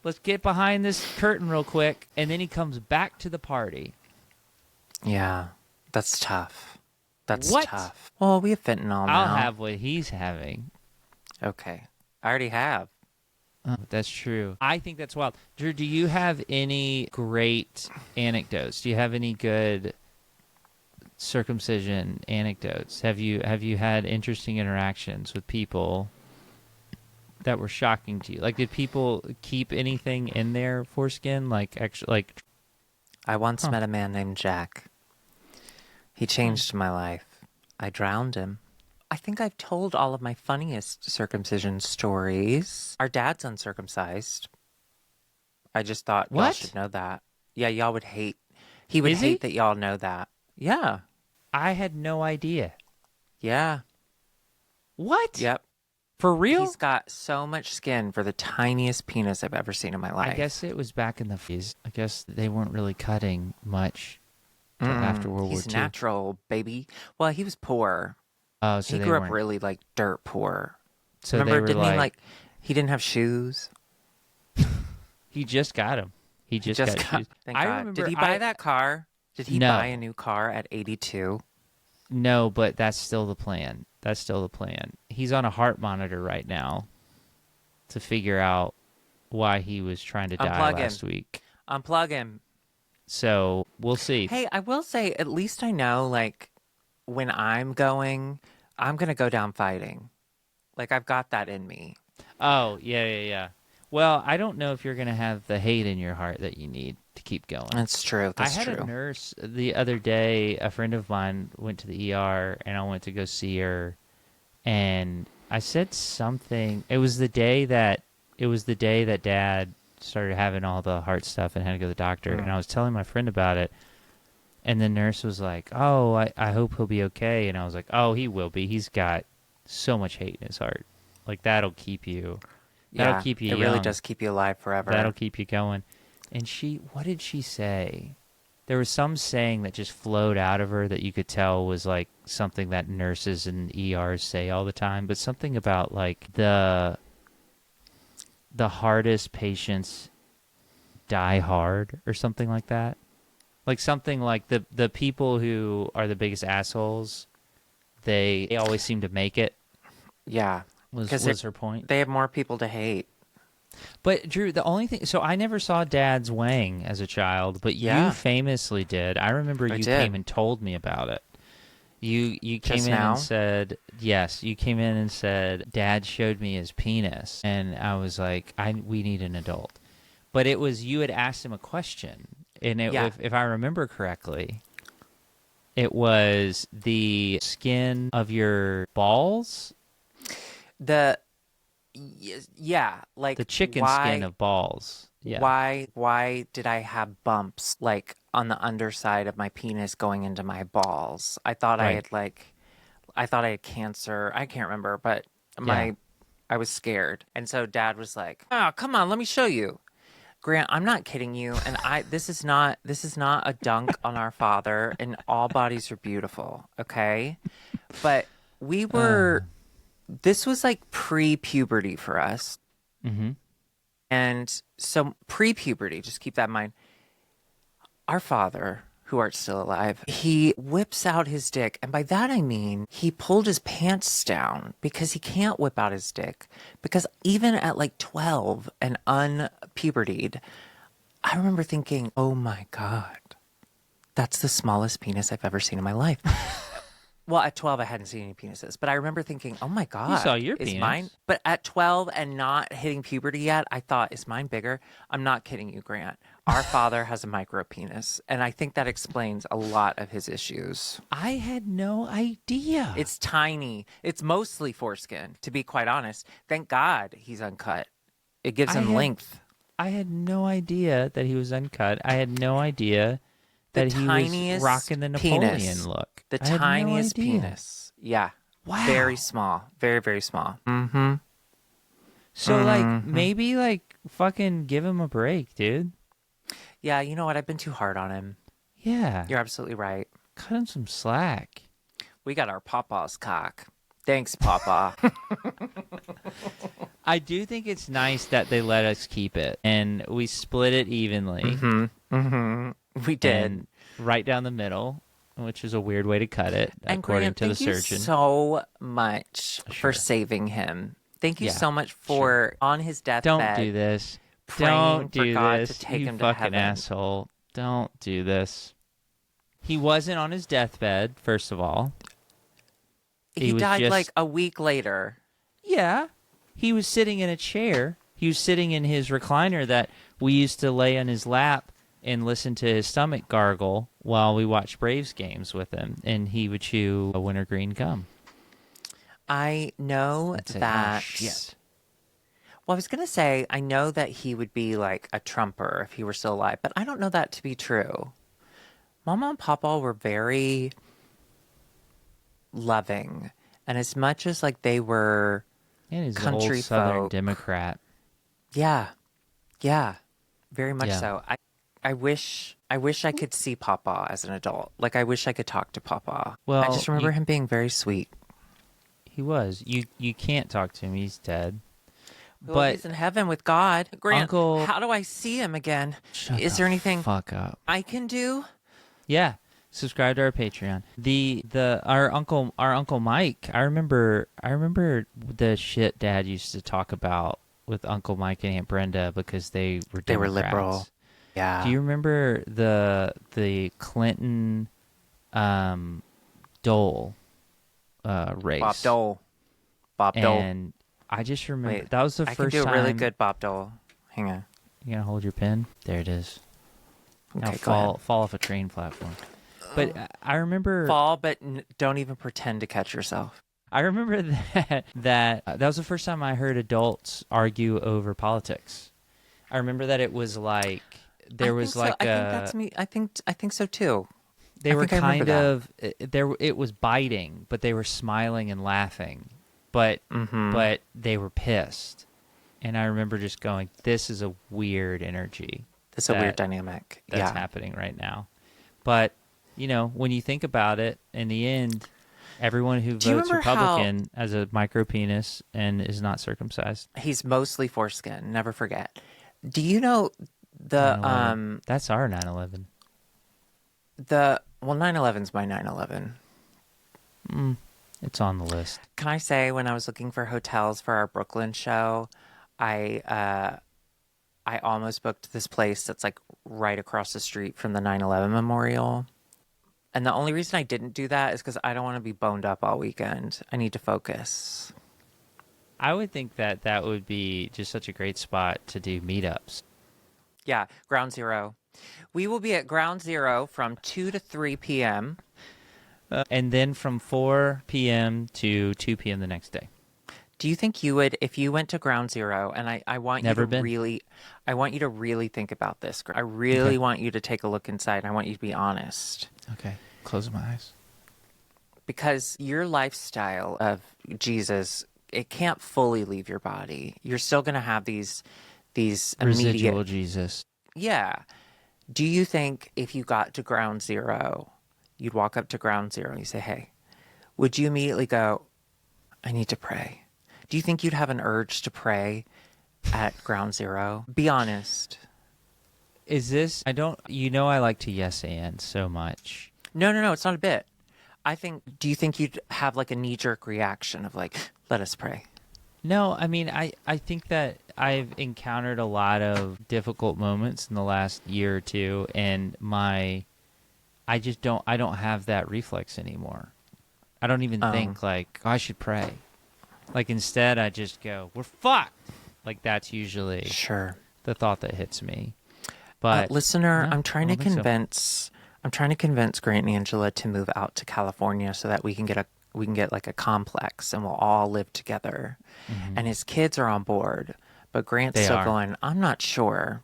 let's get behind this curtain real quick. And then he comes back to the party. Yeah, that's tough. That's What? tough. Well, we have fentanyl now. I'll have what he's having. Okay. I already have. That's true. I think that's wild. Drew, do you have any great anecdotes? Do you have any good circumcision anecdotes? Have you had interesting interactions with people that were shocking to you? Like, did people keep anything in their foreskin? Like, actually, like, I once met a man named Jack. He changed my life. I drowned him. I think I've told all of my funniest circumcision stories. Our dad's uncircumcised. I just thought y'all What? should know that. Yeah, y'all would hate. He would Is he? hate that y'all know that. Yeah. I had no idea. Yeah. What? Yep. For real? He's got so much skin for the tiniest penis I've ever seen in my life. I guess it was back in the 50s. I guess they weren't really cutting much till after World War He's II. natural, baby. Well, he was poor. Oh, so He they grew up weren't. really like dirt poor. So they Remember, were didn't he like, he didn't have shoes? he just got him. He just got shoes. Thank I God. remember. Did he buy that car? Did he No. buy a new car at 82? No, but that's still the plan. That's still the plan. He's on a heart monitor right now to figure out why he was trying to die last week. Unplug him. So we'll see. Hey, I will say, at least I know, like, when I'm going to go down fighting. Like, I've got that in me. Oh, yeah. Well, I don't know if you're going to have the hate in your heart that you need to keep going. That's true. I had a nurse the other day, a friend of mine went to the ER, and I went to go see her, and I said something. It was the day that Dad started having all the heart stuff and had to go to the doctor, and I was telling my friend about it, and the nurse was like, "Oh, I hope he'll be okay," and I was like, "Oh, he will be. He's got so much hate in his heart. Like, that'll keep you. That'll keep you young. It really does keep you alive forever. That'll keep you going." And what did she say? There was some saying that just flowed out of her that you could tell was like something that nurses and ERs say all the time, but something about like the hardest patients die hard or something like that. Like something like the people who are the biggest assholes, they always seem to make it. Yeah. Was her point. They have more people to hate. But Drew, the only thing, so I never saw Dad's Wang as a child, but you famously did. I remember you came and told me about it. You came in and said, yes, you came in and said, Dad showed me his penis. And I was like, we need an adult. But it was, you had asked him a question. And if I remember correctly, it was the skin of your balls? Like the chicken skin of balls. Yeah. Why did I have bumps like on the underside of my penis going into my balls? I thought I had cancer. I can't remember, but I was scared. And so Dad was like, "Oh, come on, let me show you." Grant, I'm not kidding you, and this is not a dunk on our father, and all bodies are beautiful, okay? But we were this was like pre-puberty for us. Mm-hmm. And so pre-puberty, just keep that in mind. Our father, who art still alive, he whips out his dick. And by that I mean he pulled his pants down because he can't whip out his dick. Because even at like 12 and unpubertied, I remember thinking, oh my God, that's the smallest penis I've ever seen in my life. Well, at 12, I hadn't seen any penises, but I remember thinking, oh my God. You saw your penis. Mine? But at 12 and not hitting puberty yet, I thought, is mine bigger? I'm not kidding you, Grant. Our father has a micro penis, and I think that explains a lot of his issues. I had no idea. It's tiny. It's mostly foreskin, to be quite honest. Thank God he's uncut. It gives him length. I had no idea that he was uncut. I had no idea that he was rocking the Napoleon look. The tiniest penis. Yeah. Wow. Very small. Very, very small. Mm-hmm. So, like, maybe, like, fucking give him a break, dude. Yeah, you know what? I've been too hard on him. Yeah. You're absolutely right. Cut him some slack. We got our Papa's cock. Thanks, Papa. I do think it's nice that they let us keep it, and we split it evenly. Mm-hmm. Mm-hmm. We did. And right down the middle, which is a weird way to cut it, according to the surgeon. Thank you so much for saving him. Thank you so much for on his deathbed. Don't do this. Don't do this. You fucking asshole. Don't do this. He wasn't on his deathbed, first of all. He died like a week later. Yeah. He was sitting in a chair. He was sitting in his recliner that we used to lay on his lap and listen to his stomach gargle while we watched Braves games with him, and he would chew a wintergreen gum. I know that. Oh, shit. Well, I was going to say, I know that he would be like a Trumper if he were still alive, but I don't know that to be true. Mama and Papa were very loving, and as much as like they were country old Southern folk, Democrat. Yeah, very much so. I wish I could see Papa as an adult. Like, I wish I could talk to Papa. Well, I just remember him being very sweet. He was. You can't talk to him. He's dead. Well, But he's in heaven with God. Grant, Uncle, how do I see him again? shut Is the there anything fuck up? I can do? Yeah, subscribe to our Patreon. Our uncle Mike. I remember the shit Dad used to talk about with Uncle Mike and Aunt Brenda because they were They were Democrats. liberal. Yeah. Do you remember the Clinton Dole race? Bob Dole. And I just remember Wait, that was the I first can do time. a really good Bob Dole. Hang on. You gonna hold your pen? There it is. Now Okay, go ahead. fall off a train platform. But I remember Fall, but don't even pretend to catch yourself. I remember that was the first time I heard adults argue over politics. I remember that it was like there was like I think that's me. I think so too. they I were think I remember kind of there. It was biting, but they were smiling and laughing, but they were pissed. And I remember just going, "This is a weird energy. It's a weird dynamic. That's happening right now." But when you think about it, in the end, everyone who votes Republican has a micro penis and is not circumcised. He's mostly foreskin. Never forget. Do you know the 9/11. That's our 9/11. 9/11's my 9/11. It's on the list. Can I say when I was looking for hotels for our Brooklyn show, I almost booked this place that's like right across the street from the 9/11 memorial. And the only reason I didn't do that is because I don't want to be boned up all weekend. I need to focus. I would think that would be just such a great spot to do meetups. Yeah, Ground Zero. We will be at Ground Zero from 2 to 3 p.m. And then from 4 p.m. to 2 p.m. the next day. Do you think you would, if you went to Ground Zero, and I want you to really think about this. I really want you to take a look inside. I want you to be honest. Okay, closing my eyes. Because your lifestyle of Jesus, it can't fully leave your body. You're still going to have these Residual immediate... Jesus. Yeah. Do you think if you got to Ground Zero, you'd walk up to Ground Zero and you say, hey, would you immediately go, I need to pray? Do you think you'd have an urge to pray at Ground Zero? Be honest. Is this... I like to yes and so much. No, it's not a bit. Do you think you'd have like a knee-jerk reaction of like, let us pray? No, I mean, I think that I've encountered a lot of difficult moments in the last year or two, and I don't have that reflex anymore. I don't even think like, I should pray. Like instead I just go, we're fucked. Like that's usually the thought that hits me. But listener, no, I'm trying to convince Grant and Angela to move out to California so that we can get like a complex and we'll all live together. And his kids are on board, but Grant's still going, I'm not sure.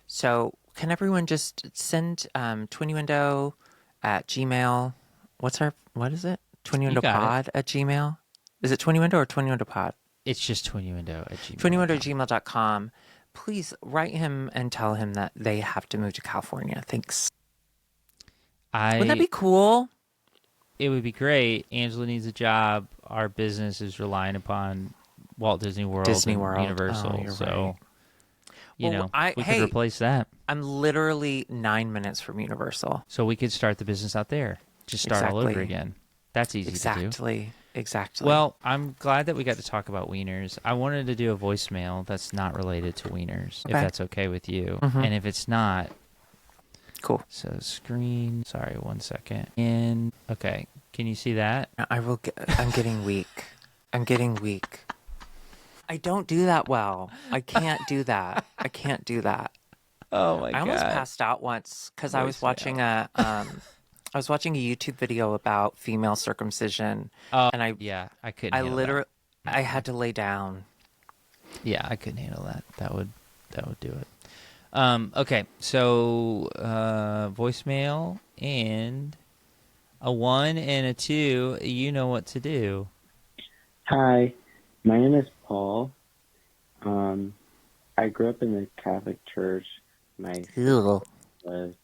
So can everyone just send Twinuendo at Gmail? What is it? Twinuendopod at Gmail? Is it Twinuendo or Twinuendopod? It's just Twinuendo at Gmail. Twinuendo@gmail.com. Please write him and tell him that they have to move to California. Thanks. Wouldn't that be cool? It would be great. Angela needs a job. Our business is relying upon Walt Disney World, Universal. Right. We could replace that. I'm literally 9 minutes from Universal. So we could start the business out there. Just start all over again. That's easy to do. Exactly. Well, I'm glad that we got to talk about wieners. I wanted to do a voicemail that's not related to wieners, if that's okay with you. And if it's not... Cool. So screen... Sorry, 1 second. And... Okay. Can you see that? I'm getting weak. I don't do that well. I can't do that. Oh my God. I almost passed out once because I was watching a YouTube video about female circumcision, and I couldn't. I had to lay down. Yeah, I couldn't handle that. That would do it. Okay, so voicemail and a 1 and a 2. You know what to do. Hi, my name is Paul. I grew up in the Catholic Church. My sister was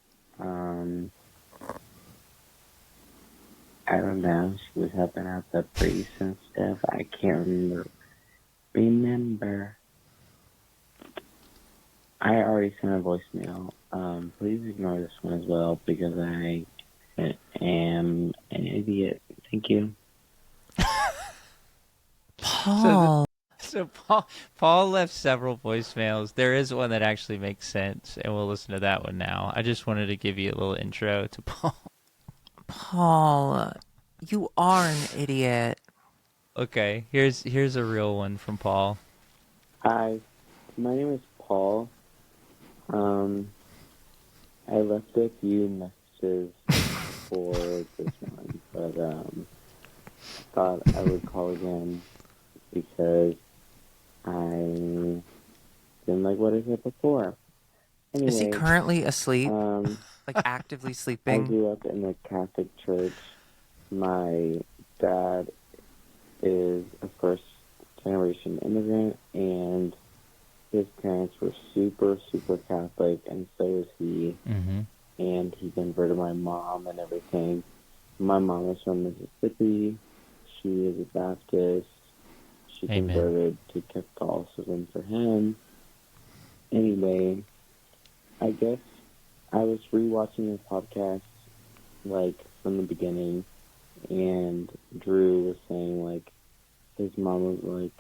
I don't know. She was helping out the priest and stuff. I can't remember. I already sent a voicemail. Please ignore this one as well because I am an idiot. Thank you. Paul. So Paul left several voicemails. There is one that actually makes sense, and we'll listen to that one now. I just wanted to give you a little intro to Paul. Paul, you are an idiot. Okay, here's a real one from Paul. Hi, my name is Paul. I left a few messages for this one, but thought I would call again because I didn't like what I said before. Anyway, Is he currently asleep? Like actively I sleeping? grew up in the Catholic Church. My dad is a first-generation immigrant, and his parents were super, super Catholic, and so is he. Mm-hmm. And he converted my mom and everything. My mom is from Mississippi. She is a Baptist. She Amen. converted to Catholicism for him. Anyway, I guess I was rewatching his podcast, like, from the beginning, and Drew was saying, like, his mom was like,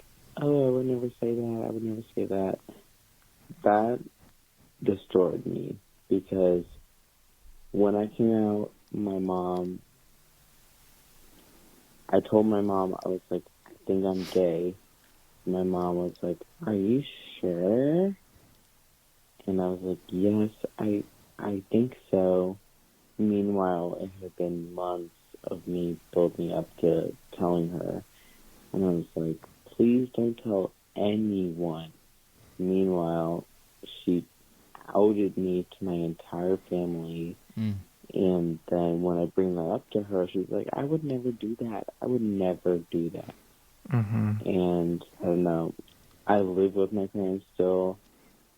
oh, I would never say that, I would never say that. That destroyed me, because when I came out, I told my mom, I was like, I think I'm gay. My mom was like, are you sure? And I was like, yes, I think so. Meanwhile, it had been months of me building up to telling her. And I was like, please don't tell anyone. Meanwhile, she outed me to my entire family. And then when I bring that up to her, she's like, I would never do that. I would never do that. Mm-hmm. And I don't know. I live with my parents still.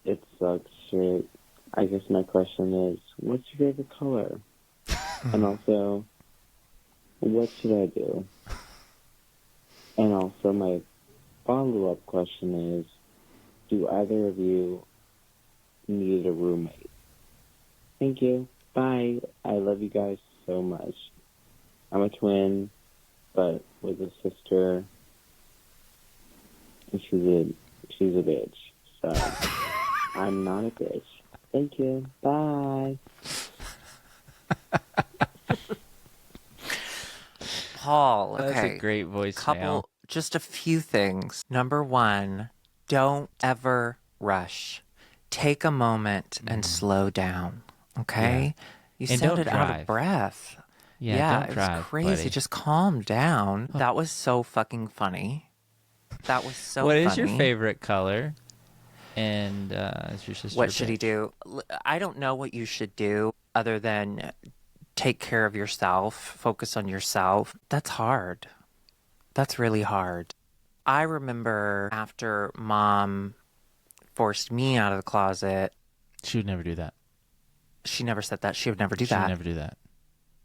It sucks shit. I guess my question is, what's your favorite color? And also, what should I do? And also my follow-up question is, do either of you need a roommate? Thank you. Bye. I love you guys so much. I'm a twin, but with a sister, and she's a bitch. So I'm not a bitch. Thank you. Bye. Paul, okay. That's a great voicemail. Just a few things. Number one, don't ever rush. Take a moment and slow down, okay? Yeah. You And don't sounded out of drive. breath. Yeah, don't it drive, was crazy. buddy. Just calm down. That was so fucking funny. That was so What funny. is your favorite color? And is your sister What a should he bitch? do? I don't know what you should do other than take care of yourself, focus on yourself. That's hard. That's really hard. I remember after Mom forced me out of the closet, She would never do that. she never said that. She would never do She would that. never do that.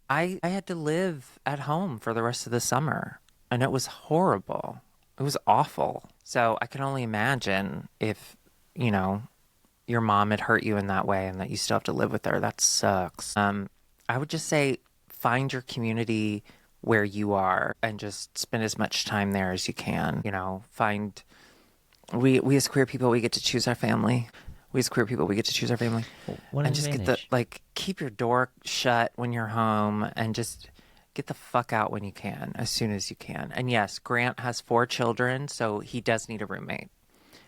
I had to live at home for the rest of the summer, and it was horrible. It was awful. So I can only imagine if, your mom had hurt you in that way and that you still have to live with her. That sucks. I would just say find your community where you are and just spend as much time there as you can. We as queer people, we get to choose our family. We as queer people, we get to choose our family. What And just advantage? keep your door shut when you're home and just get the fuck out when you can, as soon as you can. And yes, Grant has 4 children, so he does need a roommate.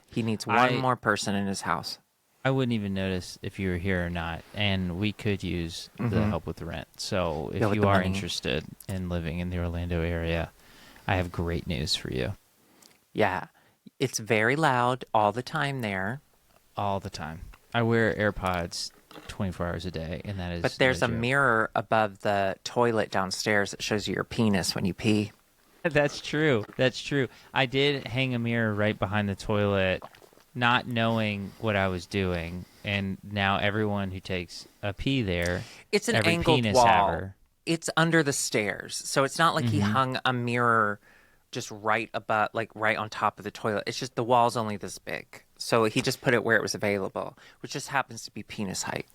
He needs one more person in his house. I wouldn't even notice if you were here or not, and we could use the help with the rent. So if with you the are money. interested in living in the Orlando area, I have great news for you. Yeah. It's very loud all the time there. All the time. I wear AirPods 24 hours a day, and that is But there's no a joke. mirror above the toilet downstairs that shows you your penis when you pee. That's true. That's true. I did hang a mirror right behind the toilet, not knowing what I was doing, and now everyone who takes a pee there, It's an every angled penis wall. haver. it's under the stairs. So it's not like he hung a mirror just right above, like right on top of the toilet. It's just the wall's only this big. So he just put it where it was available, which just happens to be penis height.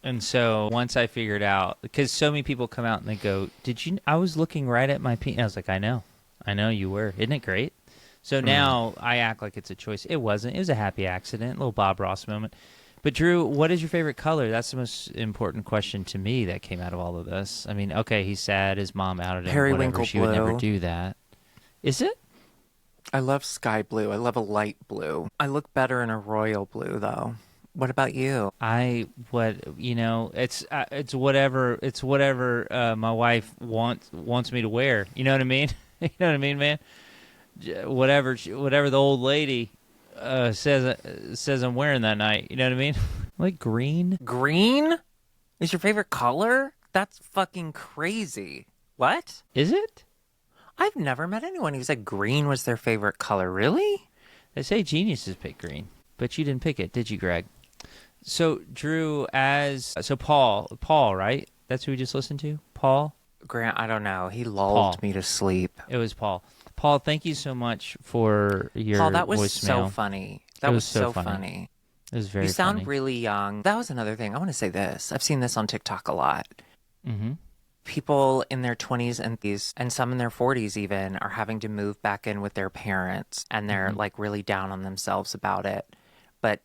And so once I figured out, because so many people come out and they go, "Did you? I was looking right at my penis." I was like, I know you were. Isn't it great? So now I act like it's a choice. It wasn't. It was a happy accident, a little Bob Ross moment. But Drew, what is your favorite color? That's the most important question to me that came out of all of this. I mean, okay, he's sad. His mom outed him. Periwinkle She would never blue. do that. Is it? I love sky blue. I love a light blue. I look better in a royal blue, though. What about you? It's whatever my wife wants me to wear. You know what I mean? You know what I mean, man? Whatever the old lady says I'm wearing that night. You know what I mean? Like green. Green is your favorite color? That's fucking crazy. What? Is it? I've never met anyone who said green was their favorite color. Really? They say geniuses pick green, but you didn't pick it, did you, Greg? So Drew, Paul, right? That's who we just listened to? Paul? Grant, I don't know. He lulled me to sleep. It was Paul. Paul, thank you so much for your Paul, that was voicemail. so funny. That was so funny. It was very funny. You sound really young. That was another thing. I want to say this. I've seen this on TikTok a lot. Mm-hmm. People in their 20s and 30s, and some in their 40s even, are having to move back in with their parents, and they're like really down on themselves about it. But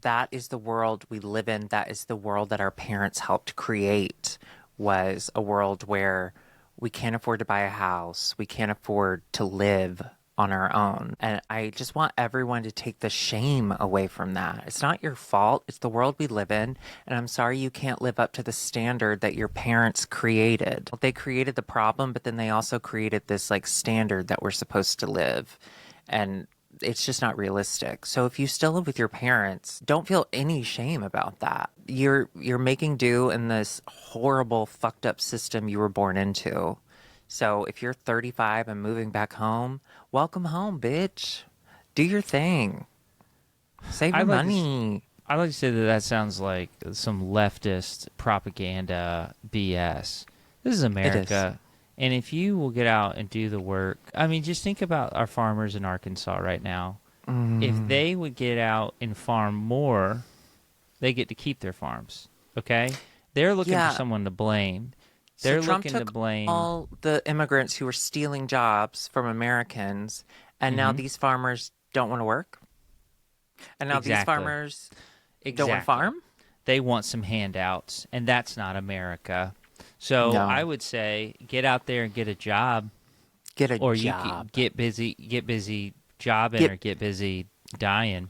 that is the world we live in. That is the world that our parents helped create, was a world where we can't afford to buy a house. We can't afford to live on our own. And I just want everyone to take the shame away from that. It's not your fault. It's the world we live in. And I'm sorry you can't live up to the standard that your parents created. They created the problem, but then they also created this like standard that we're supposed to live. And it's just not realistic. So if you still live with your parents, don't feel any shame about that. You're making do in this horrible, fucked up system you were born into. So if you're 35 and moving back home, welcome home, bitch. Do your thing. Save your money. I like to say that sounds like some leftist propaganda BS. This is America. And if you will get out and do the work, I mean, just think about our farmers in Arkansas right now. If they would get out and farm more, they get to keep their farms, okay? They're looking for someone to blame. They're so Trump looking took to blame all the immigrants who were stealing jobs from Americans, and now these farmers don't want to work? And now these farmers don't want to farm? They want some handouts, and that's not America. So I would say get out there and get a job. Get a or job. You can get busy jobbing or get busy dying.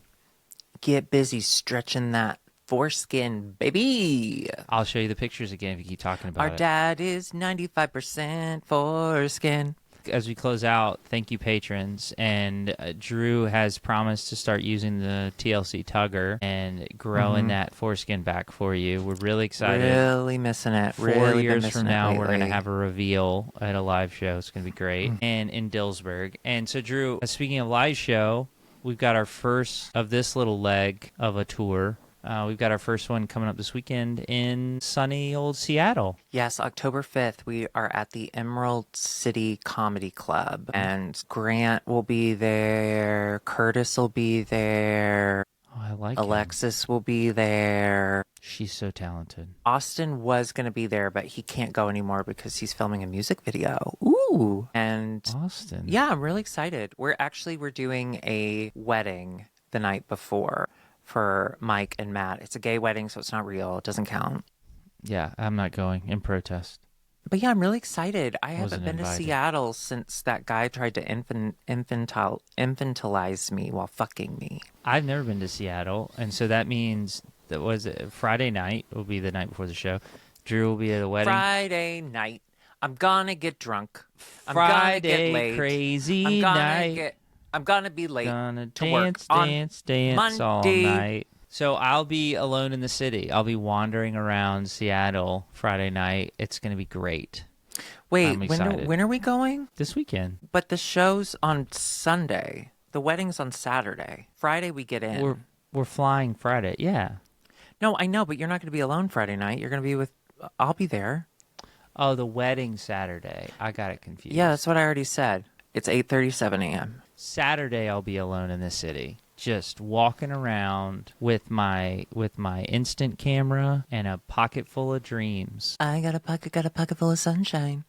Get busy stretching that foreskin, baby. I'll show you the pictures again if you keep talking about it. Our dad is 95% foreskin. As we close out, thank you, patrons. And Drew has promised to start using the TLC Tugger and growing that foreskin back for you. We're really excited. Really missing it. 4 years from now, we're going to have a reveal at a live show. It's going to be great. And in Dillsburg. And so, Drew, speaking of live show, we've got our first of this little leg of a tour. We've got our first one coming up this weekend in sunny old Seattle. Yes, October 5th, we are at the Emerald City Comedy Club. And Grant will be there. Curtis will be there. Oh, I like Alexis will be there. She's so talented. Austin was going to be there, but he can't go anymore because he's filming a music video. Ooh. And Austin. Yeah, I'm really excited. We're doing a wedding the night before for Mike and Matt. It's a gay wedding, so it's not real. It doesn't count. Yeah, I'm not going in protest. But yeah, I'm really excited. I haven't been invited. to Seattle since that guy tried to infantilize me while fucking me. I've never been to Seattle, and so that means that was it, Friday night will be the night before the show. Drew will be at a wedding. Friday night. I'm gonna get drunk. I'm Friday, gonna get late. Crazy night. I'm gonna be late Gonna to work dance on all Monday. night. So I'll be alone in the city. I'll be wandering around Seattle Friday night. It's going to be great. Wait, I'm excited. when are we going? This weekend. But the show's on Sunday. The wedding's on Saturday. Friday we get in. We're flying Friday. Yeah. No, I know, but you're not going to be alone Friday night. You're going to be with... I'll be there. Oh, the wedding Saturday. I got it Yeah, that's confused. what I already said. It's 8:37 a.m. Saturday I'll be alone in the city, just walking around with my instant camera and a pocket full of dreams. I got a pocket full of sunshine.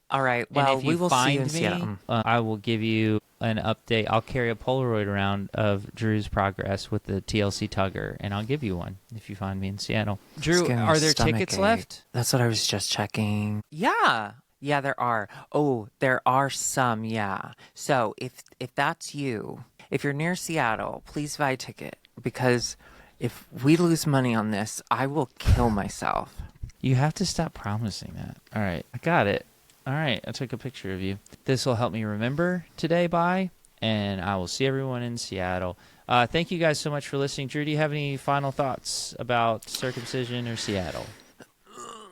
All right. And Well, if we you will see you in find Seattle. me, I will give you an update. I'll carry a Polaroid around of Drew's progress with the TLC Tugger, and I'll give you one if you find me in Seattle. It's Drew, giving me are there stomach tickets ache. left? That's what I was just checking. Yeah. Yeah, there are. Oh, there are some, yeah. So if that's you, if you're near Seattle, please buy a ticket because if we lose money on this, I will kill myself. You have to stop promising that. All right, I got it. All right, I took a picture of you. This will help me remember today, bye, and I will see everyone in Seattle. Thank you guys so much for listening. Drew, do you have any final thoughts about circumcision or Seattle?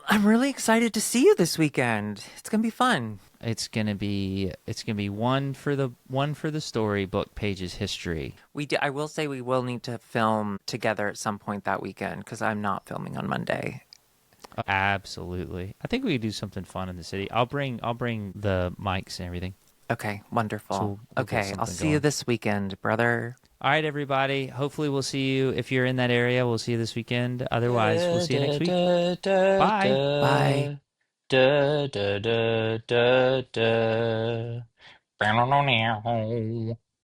I'm really excited to see you this weekend. It's going to be fun. It's gonna be one for the storybook pages history. I will say we will need to film together at some point that weekend because I'm not filming on Monday. Absolutely. I think we could do something fun in the city. I'll bring the mics and everything. Okay, wonderful. So we'll get Okay, I'll something see you going. this weekend, brother. All right, everybody. Hopefully we'll see you. If you're in that area, we'll see you this weekend. Otherwise, we'll see you next week. Bye. Bye. Da da da da da. Bow,